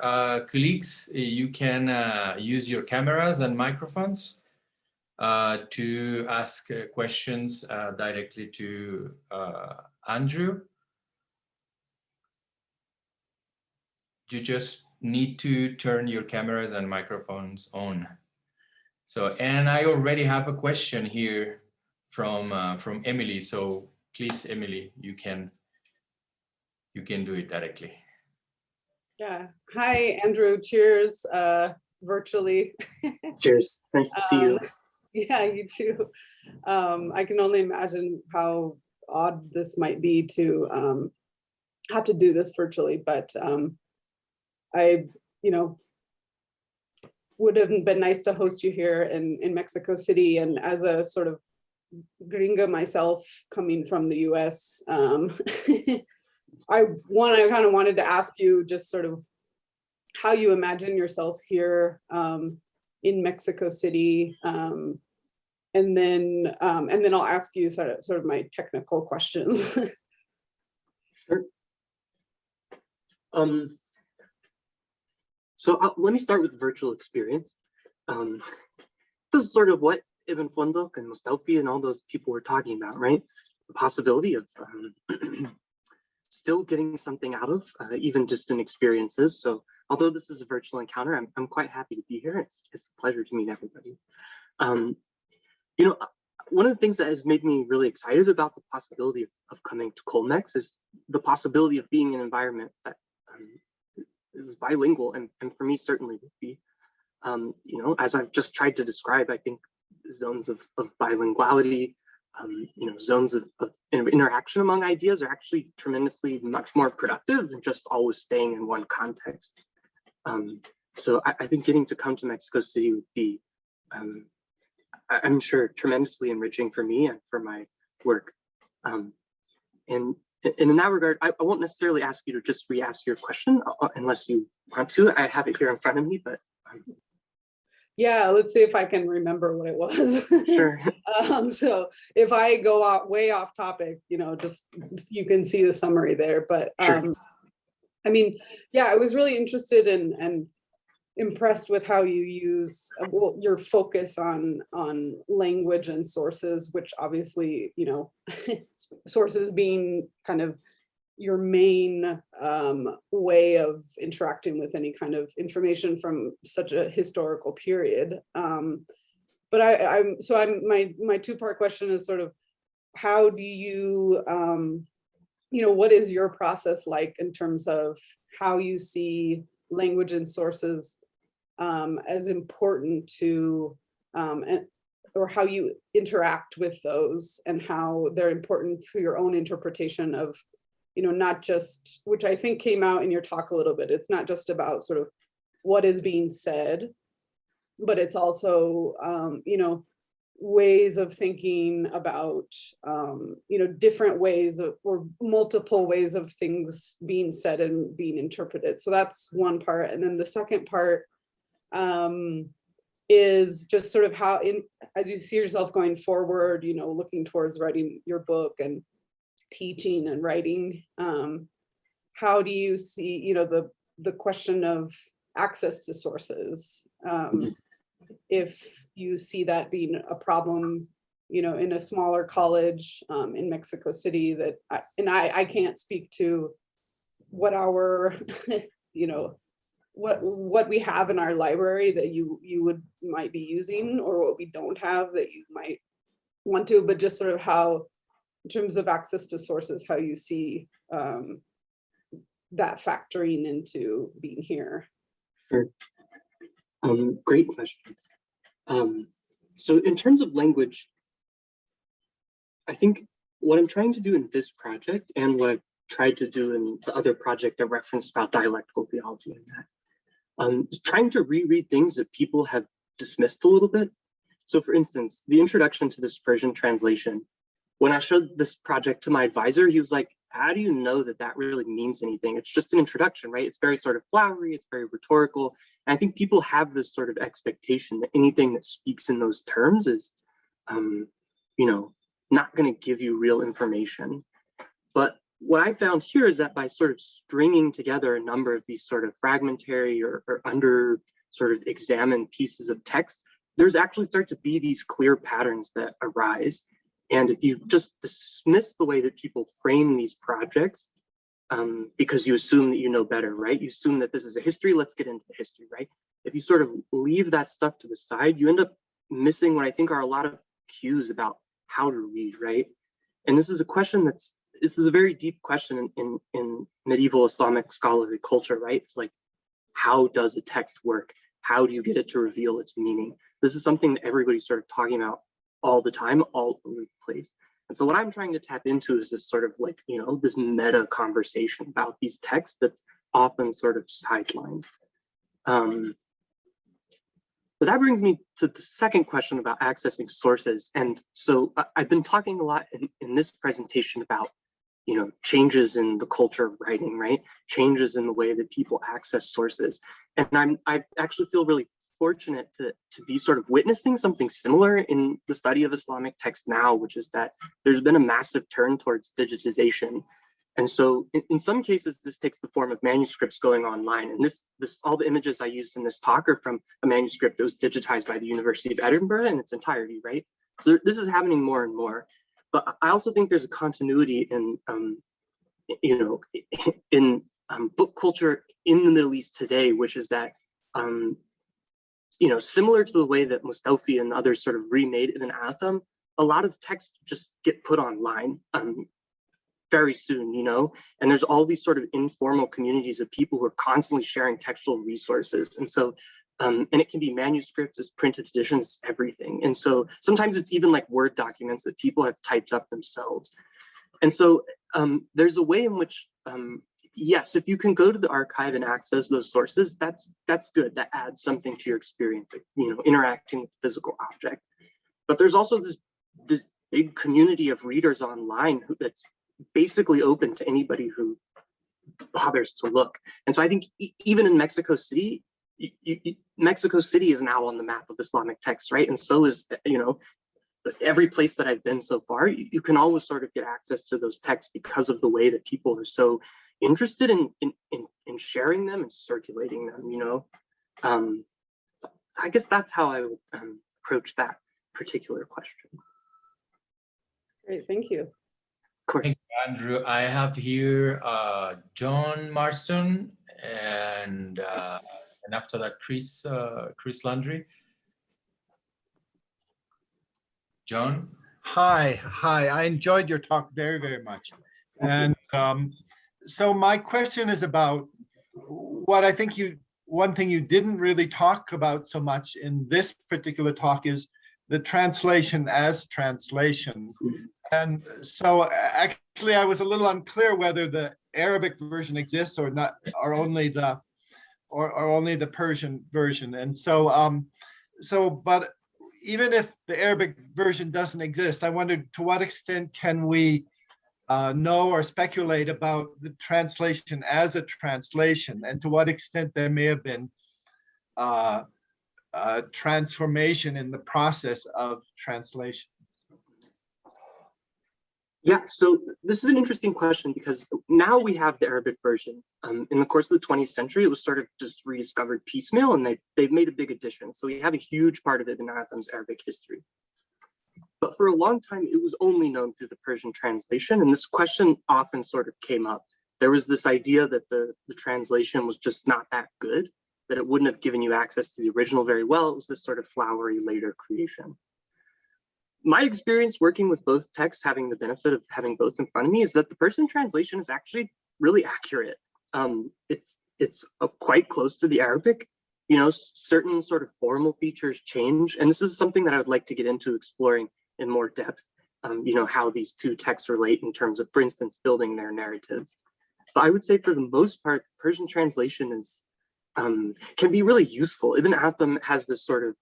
Colleagues, you can use your cameras and microphones to ask questions directly to Andrew. You just need to turn your cameras and microphones on. So, and I already have a question here from Emily. So please, Emily, you can do it directly.
Yeah. Hi, Andrew. Cheers, virtually.
Cheers. Nice to see you.
Yeah, you too. I can only imagine how odd this might be to have to do this virtually, but I, would have been nice to host you here in Mexico City. And as a sort of gringa myself coming from the US, I kind of wanted to ask you just sort of how you imagine yourself here in Mexico City, and then I'll ask you sort of my technical questions.
Sure. So let me start with the virtual experience. This is sort of what Ibn Fundok and Mustawfi and all those people were talking about, right? The possibility of still getting something out of even distant experiences. So although this is a virtual encounter, I'm quite happy to be here. It's a pleasure to meet everybody. One of the things that has made me really excited about the possibility of coming to Colmex is the possibility of being in an environment that is bilingual, and for me certainly would be. As I've just tried to describe, I think zones of bilinguality, zones of interaction among ideas are actually tremendously much more productive than just always staying in one context. So I think getting to come to Mexico City would be, I'm sure, tremendously enriching for me and for my work. And in that regard, I won't necessarily ask you to just re-ask your question unless you want to. I have it here in front of me, but.
Yeah, let's see if I can remember what it was.
Sure.
So if I go way off topic, just you can see the summary there. But
Sure.
I mean, yeah, I was really interested in and impressed with how you use your focus on language and sources, which obviously, sources being kind of your main way of interacting with any kind of information from such a historical period. But my two-part question is sort of, how do you, what is your process like in terms of how you see language and sources as important to or how you interact with those, and how they're important for your own interpretation of, not just, which I think came out in your talk a little bit, it's not just about sort of what is being said, but it's also, ways of thinking about, different ways of, or multiple ways of things being said and being interpreted. So that's one part. And then the second part is just sort of how, as you see yourself going forward, looking towards writing your book and teaching and writing, how do you see, the question of access to sources? If you see that being a problem, in a smaller college in Mexico City, that, I can't speak to what our, what we have in our library that you might be using, or what we don't have that you might want to, but just sort of how, in terms of access to sources, how you see that factoring into being here.
Sure. Great questions. So in terms of language, I think what I'm trying to do in this project, and what I've tried to do in the other project I referenced about dialectical theology and that, is trying to reread things that people have dismissed a little bit. So for instance, the introduction to this Persian translation, when I showed this project to my advisor, he was like, how do you know that that really means anything? It's just an introduction, right? It's very sort of flowery, it's very rhetorical. And I think people have this sort of expectation that anything that speaks in those terms is, not going to give you real information. But what I found here is that by sort of stringing together a number of these sort of fragmentary or under sort of examined pieces of text, there's actually start to be these clear patterns that arise. And if you just dismiss the way that people frame these projects, because you assume that you know better, right? You assume that this is a history, let's get into the history, right? If you sort of leave that stuff to the side, you end up missing what I think are a lot of cues about how to read, right? And this is a question this is a very deep question in medieval Islamic scholarly culture, right? It's like, how does a text work? How do you get it to reveal its meaning? This is something that everybody's sort of talking about all the time, all over the place. And so what I'm trying to tap into is this sort of like, this meta conversation about these texts that's often sort of sidelined. But that brings me to the second question about accessing sources. And so I've been talking a lot in this presentation about, changes in the culture of writing, right? Changes in the way that people access sources. And I actually feel really fortunate to be sort of witnessing something similar in the study of Islamic text now, which is that there's been a massive turn towards digitization. And so in some cases, this takes the form of manuscripts going online. And this all the images I used in this talk are from a manuscript that was digitized by the University of Edinburgh in its entirety, right? So this is happening more and more. But I also think there's a continuity in, book culture in the Middle East today, which is that, similar to the way that Mustafi and others sort of remade Ibn Atham, a lot of texts just get put online very soon, and there's all these sort of informal communities of people who are constantly sharing textual resources. And so, and it can be manuscripts, it's printed editions, everything. And so sometimes it's even like Word documents that people have typed up themselves. And so there's a way in which, yes, if you can go to the archive and access those sources, that's good. That adds something to your experience, interacting with the physical object. But there's also this big community of readers online that's basically open to anybody who bothers to look. And so I think even in Mexico City, Mexico City is now on the map of Islamic texts, right? And so is, every place that I've been so far, you can always sort of get access to those texts because of the way that people are so interested in sharing them and circulating them, I guess that's how I would approach that particular question.
Great, thank you.
Of course.
Thanks, Andrew. I have here John Marston and after that Chris Landry. John.
Hi. I enjoyed your talk very, very much. And so my question is about what I think you one thing you didn't really talk about so much in this particular talk is the translation as translation. And so actually I was a little unclear whether the Arabic version exists or not, or only the Persian version. And so but even if the Arabic version doesn't exist, I wondered to what extent can we know or speculate about the translation as a translation, and to what extent there may have been transformation in the process of translation.
Yeah, so this is an interesting question because now we have the Arabic version. In the course of the 20th century, it was sort of just rediscovered piecemeal, and they've made a big addition. So we have a huge part of Ibn Atham's Arabic history. But for a long time, it was only known through the Persian translation, and this question often sort of came up. There was this idea that the translation was just not that good, that it wouldn't have given you access to the original very well. It was this sort of flowery later creation. My experience working with both texts, having the benefit of having both in front of me, is that the Persian translation is actually really accurate. It's quite close to the Arabic. You know, certain sort of formal features change, and this is something that I would like to get into exploring in more depth. You know, how these two texts relate in terms of, for instance, building their narratives. But I would say for the most part, Persian translation is can be really useful. Ibn Atham has this sort of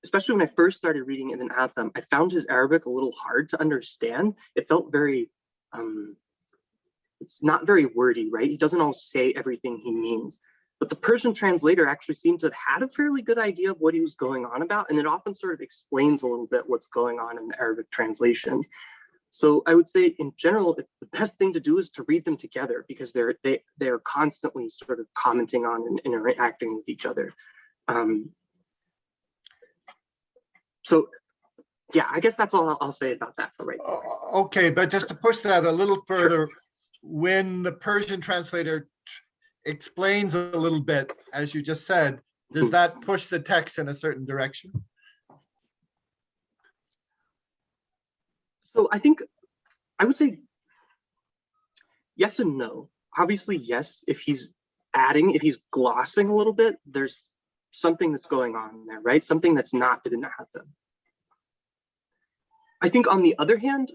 especially when I first started reading Ibn Atham, I found his Arabic a little hard to understand. It felt very, it's not very wordy, right? He doesn't always say everything he means. But the Persian translator actually seemed to have had a fairly good idea of what he was going on about, and it often sort of explains a little bit what's going on in the Arabic translation. So I would say in general, the best thing to do is to read them together because they are constantly sort of commenting on and interacting with each other. So yeah, I guess that's all I'll say about that for right now.
Okay, but just to push that a little further, sure. When the Persian translator explains a little bit, as you just said, does that push the text in a certain direction?
So I would say yes and no. Obviously, yes, if he's glossing a little bit, there's something that's going on there, right? Something that's not Ibn Atham. I think on the other hand,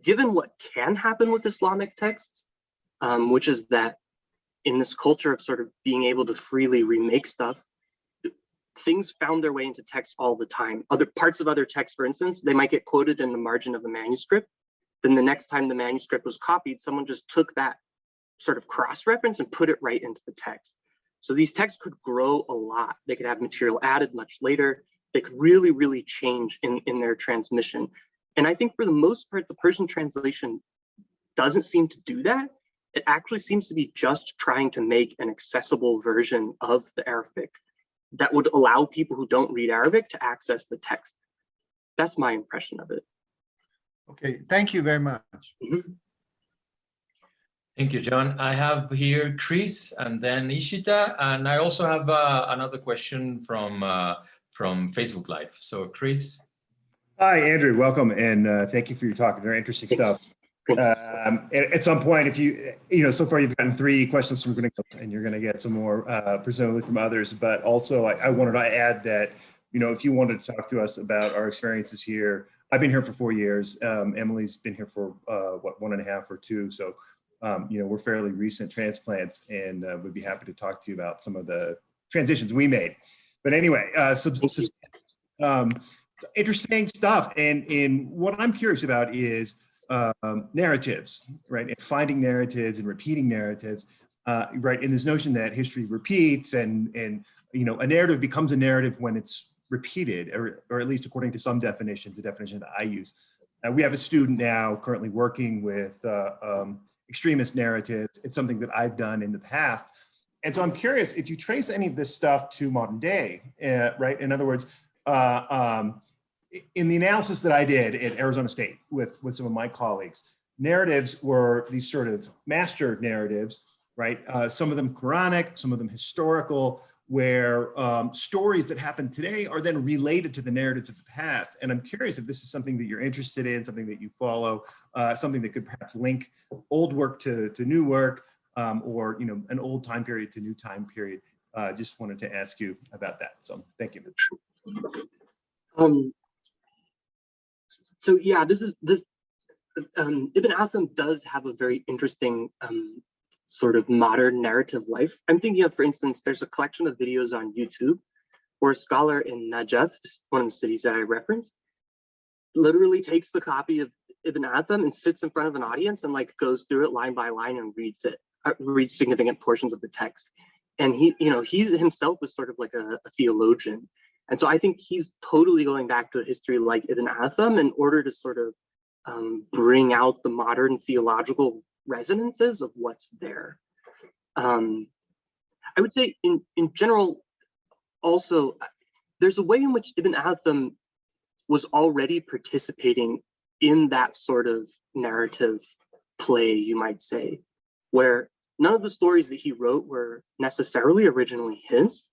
given what can happen with Islamic texts, which is that in this culture of sort of being able to freely remake stuff, things found their way into text all the time. Other parts of other texts, for instance, they might get quoted in the margin of a manuscript. Then the next time the manuscript was copied, someone just took that sort of cross-reference and put it right into the text. So these texts could grow a lot. They could have material added much later. They could really, really change in their transmission. And I think for the most part, the Persian translation doesn't seem to do that. It actually seems to be just trying to make an accessible version of the Arabic that would allow people who don't read Arabic to access the text. That's my impression of it.
Okay, thank you very much.
Mm-hmm.
Thank you, John. I have here Chris and then Ishita, and I also have another question from Facebook Live. So Chris.
Hi, Andrew, welcome, and thank you for your talk. Very interesting stuff. At some point, if so far you've gotten 3 questions from Gringo, and you're going to get some more presumably from others, but also I wanted to add that, if you wanted to talk to us about our experiences here, I've been here for 4 years. Emily's been here for 1.5 or 2. So, we're fairly recent transplants, and we'd be happy to talk to you about some of the transitions we made. But anyway, interesting stuff. And what I'm curious about is narratives, right? And finding narratives and repeating narratives, right? And this notion that history repeats and a narrative becomes a narrative when it's repeated, or at least according to some definitions, the definition that I use. We have a student now currently working with extremist narratives. It's something that I've done in the past. And so I'm curious if you trace any of this stuff to modern day, right? In other words, in the analysis that I did at Arizona State with some of my colleagues, narratives were these sort of master narratives, right? Some of them Quranic, some of them historical, where stories that happen today are then related to the narratives of the past. And I'm curious if this is something that you're interested in, something that you follow, something that could perhaps link old work to new work, or an old time period to new time period. Just wanted to ask you about that. So thank you.
So yeah, Ibn Atham does have a very interesting sort of modern narrative life. I'm thinking of, for instance, there's a collection of videos on YouTube where a scholar in Najaf, one of the cities that I referenced, literally takes the copy of Ibn Atham and sits in front of an audience and like goes through it line by line and reads significant portions of the text. And he himself was sort of like a theologian. And so I think he's totally going back to a history like Ibn Atham in order to sort of bring out the modern theological resonances of what's there. I would say in general, also, there's a way in which Ibn Atham was already participating in that sort of narrative play, you might say, where none of the stories that he wrote were necessarily originally his.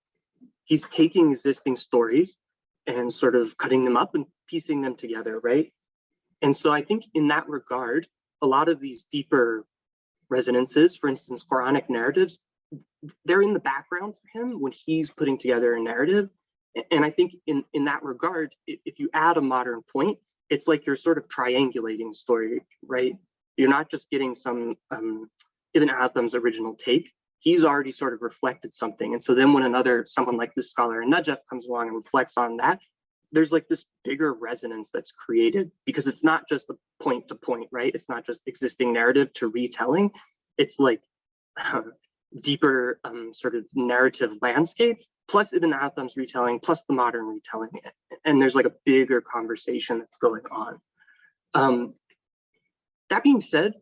He's taking existing stories and sort of cutting them up and piecing them together, right? And so I think in that regard, a lot of these deeper resonances, for instance, Quranic narratives, they're in the background for him when he's putting together a narrative. And I think in that regard, if you add a modern point, it's like you're sort of triangulating story, right? You're not just getting some Ibn Atham's original take. He's already sort of reflected something. And so then when someone like this scholar in Najaf comes along and reflects on that, there's like this bigger resonance that's created because it's not just the point to point, right? It's not just existing narrative to retelling. It's like deeper sort of narrative landscape, plus Ibn Atham's retelling, plus the modern retelling. And there's like a bigger conversation that's going on. That being said,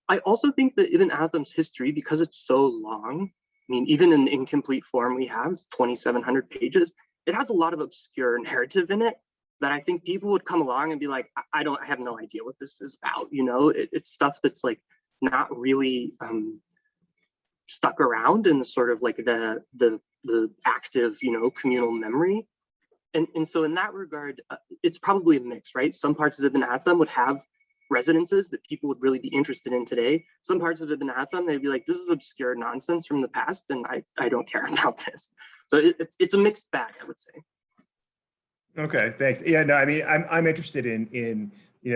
I also think that Ibn Atham's history, because it's so long, I mean, even in the incomplete form we have, it's 2,700 pages, it has a lot of obscure narrative in it that I think people would come along and be like, I have no idea what this is about, it's stuff that's like not really stuck around in the sort of like the active, communal memory. And so in that regard, it's probably a mix, right? Some parts of Ibn Atham would have resonances that people would really be interested in today. Some parts of Ibn Atham, they'd be like, this is obscure nonsense from the past, and I don't care about this. So it's a mixed bag, I would say.
Okay, thanks. Yeah, no, I mean, I'm interested in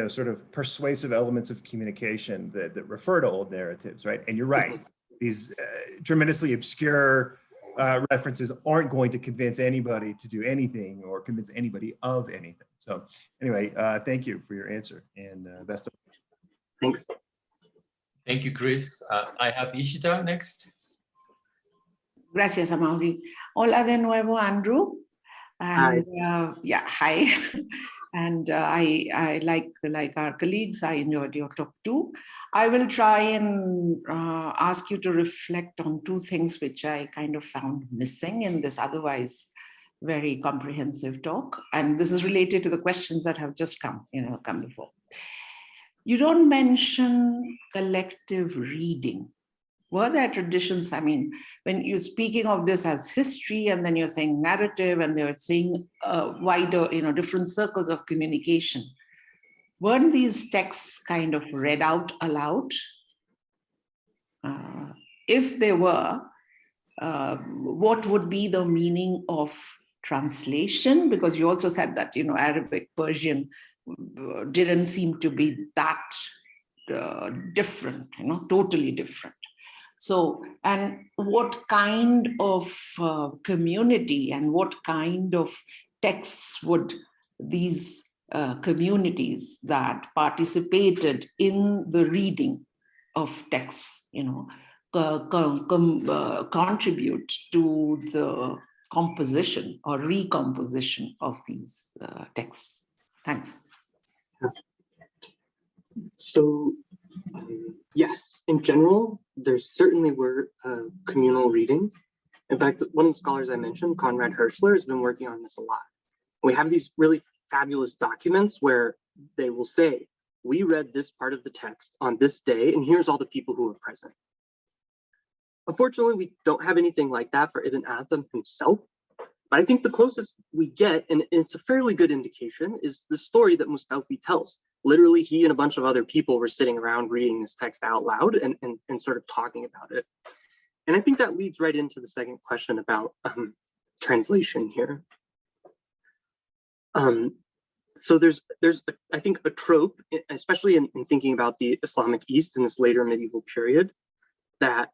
sort of persuasive elements of communication that refer to old narratives, right? And you're right, these tremendously obscure references aren't going to convince anybody to do anything or convince anybody of anything. So anyway, thank you for your answer and best of luck.
Thanks.
Thank you, Chris. I have Ishita next.
Gracias, Amaury. Hola de nuevo, Andrew. And
Hi.
Hi. And I like our colleagues, I enjoyed your talk too. I will try and ask you to reflect on two things which I kind of found missing in this otherwise very comprehensive talk. And this is related to the questions that have just come before. You don't mention collective reading. Were there traditions? I mean, when you're speaking of this as history, and then you're saying narrative, and they're saying wider, different circles of communication, weren't these texts kind of read out aloud? If they were, what would be the meaning of translation? Because you also said that, Arabic, Persian didn't seem to be that different, totally different. So, and what kind of community and what kind of texts would these communities that participated in the reading of texts, contribute to the composition or recomposition of these texts? Thanks.
So, yes, in general, there certainly were communal readings. In fact, one of the scholars I mentioned, Conrad Hirschler, has been working on this a lot. We have these really fabulous documents where they will say, we read this part of the text on this day, and here's all the people who were present. Unfortunately, we don't have anything like that for Ibn Atham himself. But I think the closest we get, and it's a fairly good indication, is the story that Mustafi tells, literally he and a bunch of other people were sitting around reading this text out loud and sort of talking about it. And I think that leads right into the second question about translation here. So there's I think a trope, especially in thinking about the Islamic East in this later medieval period, that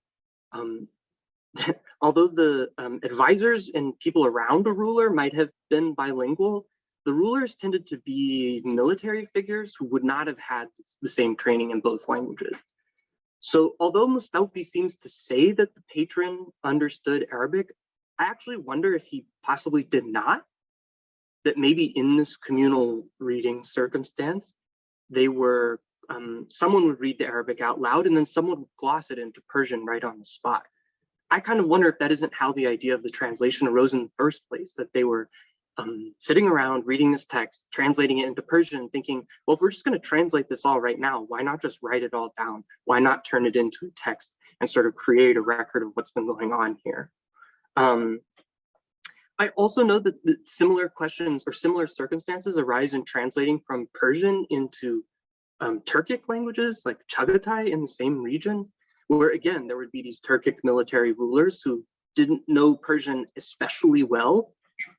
although the advisors and people around a ruler might have been bilingual, the rulers tended to be military figures who would not have had the same training in both languages. So although Mustawfi seems to say that the patron understood Arabic, I actually wonder if he possibly did not, that maybe in this communal reading circumstance, they were, someone would read the Arabic out loud and then someone would gloss it into Persian right on the spot. I kind of wonder if that isn't how the idea of the translation arose in the first place, that they were sitting around reading this text, translating it into Persian, thinking, well, if we're just going to translate this all right now, why not just write it all down? Why not turn it into a text and sort of create a record of what's been going on here? I also know that similar questions or similar circumstances arise in translating from Persian into Turkic languages like Chagatai in the same region, where again, there would be these Turkic military rulers who didn't know Persian especially well,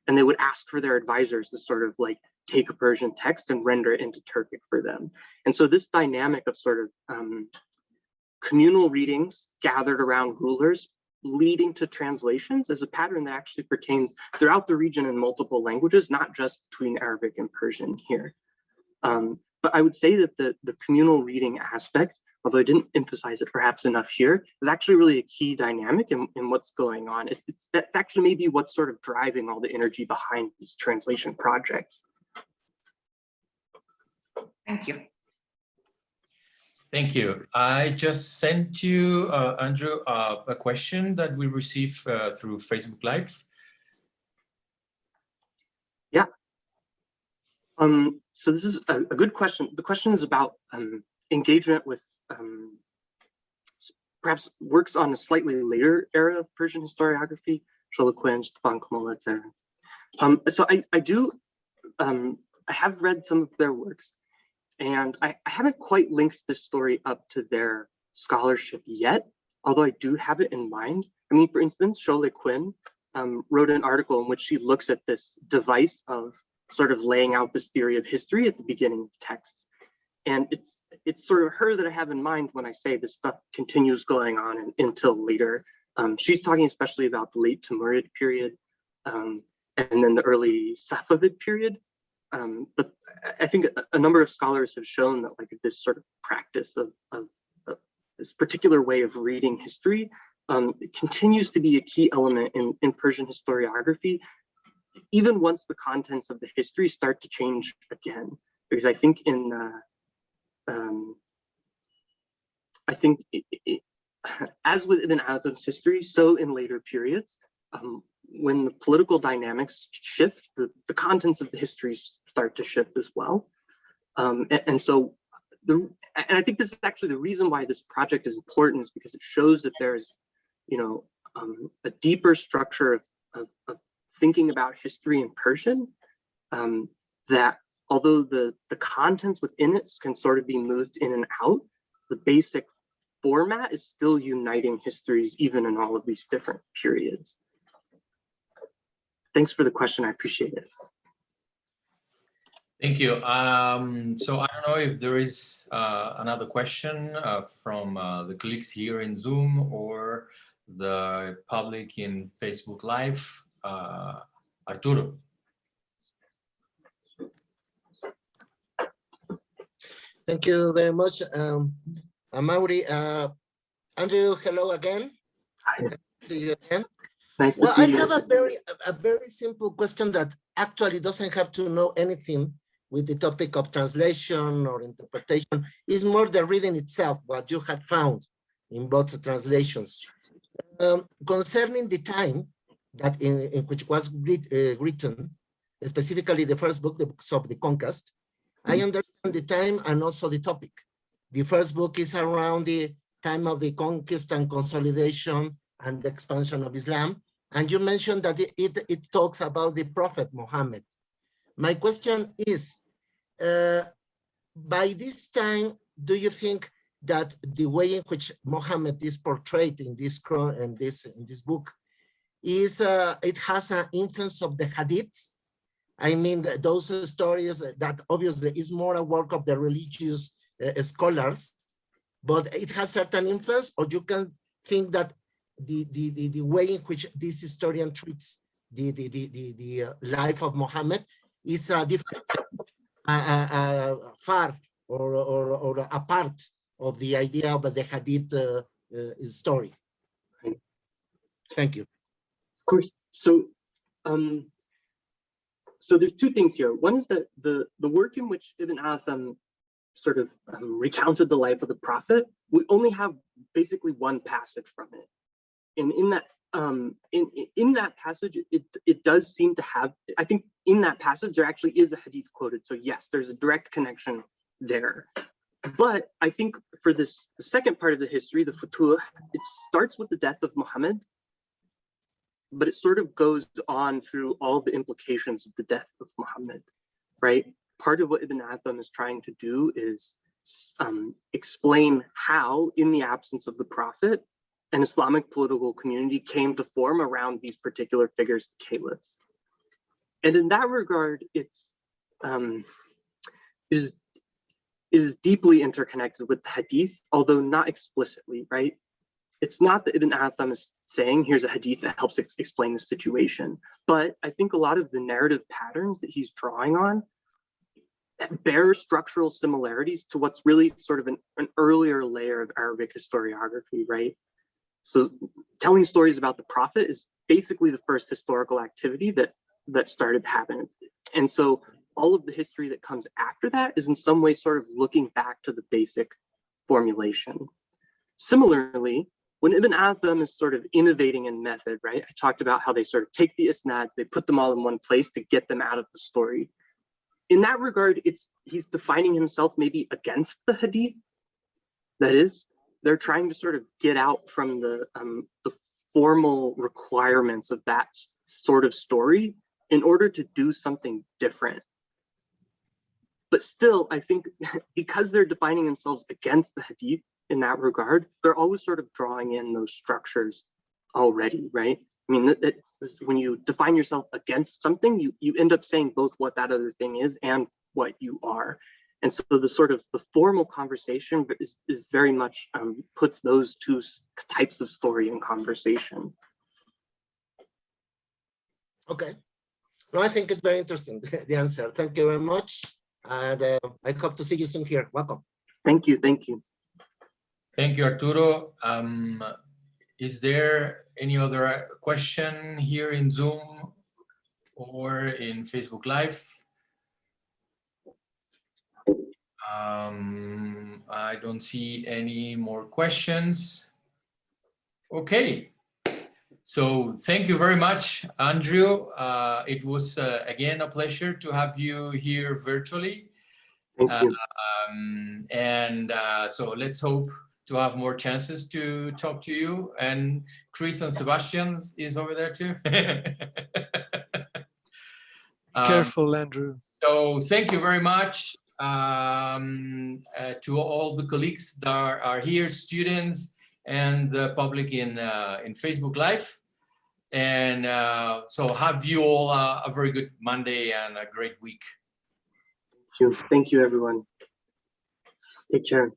and they would ask for their advisors to sort of like take a Persian text and render it into Turkic for them. And so this dynamic of sort of communal readings gathered around rulers leading to translations is a pattern that actually pertains throughout the region in multiple languages, not just between Arabic and Persian here. But I would say that the communal reading aspect, although I didn't emphasize it perhaps enough here, is actually really a key dynamic in what's going on. That's actually maybe what's sort of driving all the energy behind these translation projects.
Thank you.
Thank you. I just sent you, Andrew, a question that we received through Facebook Live.
Yeah. So this is a good question. The question is about engagement with perhaps works on a slightly later era of Persian historiography, Sholoquin, Stefan Komola, etc. So I have read some of their works, and I haven't quite linked this story up to their scholarship yet, although I do have it in mind. I mean, for instance, Sholoquin wrote an article in which she looks at this device of sort of laying out this theory of history at the beginning of texts. And it's sort of her that I have in mind when I say this stuff continues going on until later. She's talking especially about the late Timurid period and then the early Safavid period. But I think a number of scholars have shown that like this sort of practice of this particular way of reading history continues to be a key element in Persian historiography, even once the contents of the history start to change again. Because I think as with Ibn Adam's history, so in later periods, when the political dynamics shift, the contents of the history start to shift as well. And I think this is actually the reason why this project is important, is because it shows that there's, a deeper structure of thinking about history in Persian, that although the contents within it can sort of be moved in and out, the basic format is still uniting histories even in all of these different periods. Thanks for the question, I appreciate it.
Thank you. So I don't know if there is another question from the colleagues here in Zoom or the public in Facebook Live. Arturo.
Thank you very much, Amaury. Andrew, hello again.
Hi.
Nice to see you again.
Nice to see you.
I have a very simple question that actually doesn't have to know anything with the topic of translation or interpretation. It's more the reading itself, what you had found in both translations. Concerning the time that in which was written, specifically the first book, the Books of the Conquest, I understand the time and also the topic. The first book is around the time of the conquest and consolidation and the expansion of Islam. And you mentioned that it talks about the Prophet Muhammad. My question is, by this time, do you think that the way in which Muhammad is portrayed in this book is it has an influence of the hadiths? I mean, those stories that obviously is more a work of the religious scholars, but it has certain influence, or you can think that the way in which this historian treats the life of Muhammad is different, far or apart of the idea of the hadith story. Thank you.
Of course. So, so there's two things here. One is that the work in which Ibn Atham sort of recounted the life of the Prophet, we only have basically one passage from it, and in that in that passage, it does seem to have. I think in that passage there actually is a hadith quoted. So yes, there's a direct connection there. But I think for the second part of the history, the Futuh, it starts with the death of Muhammad, but it sort of goes on through all the implications of the death of Muhammad, right? Part of what Ibn Atham is trying to do is explain how, in the absence of the Prophet, an Islamic political community came to form around these particular figures, the caliphs. And in that regard, it's is deeply interconnected with the hadith, although not explicitly, right? It's not that Ibn Atham is saying, here's a hadith that helps explain the situation, but I think a lot of the narrative patterns that he's drawing on bear structural similarities to what's really sort of an earlier layer of Arabic historiography, right? So telling stories about the Prophet is basically the first historical activity that started happening. And so all of the history that comes after that is in some way sort of looking back to the basic formulation. Similarly, when Ibn Atham is sort of innovating in method, right? I talked about how they sort of take the isnads, they put them all in one place to get them out of the story. In that regard, he's defining himself maybe against the hadith. That is, they're trying to sort of get out from the formal requirements of that sort of story in order to do something different. But still, I think because they're defining themselves against the hadith in that regard, they're always sort of drawing in those structures already, right? I mean, when you define yourself against something, you end up saying both what that other thing is and what you are. And so the sort of the formal conversation is very much puts those two types of story in conversation.
Okay. No, I think it's very interesting, the answer. Thank you very much. And I hope to see you soon here. Welcome.
Thank you. Thank you.
Thank you, Arturo. Is there any other question here in Zoom or in Facebook Live? I don't see any more questions. Okay. So thank you very much, Andrew. It was, again, a pleasure to have you here virtually.
Thank you.
So let's hope to have more chances to talk to you. And Chris and Sebastian is over there too.
Careful, Andrew.
So thank you very much to all the colleagues that are here, students and the public in Facebook Live. And so have you all a very good Monday and a great week.
Thank you, everyone. Take care.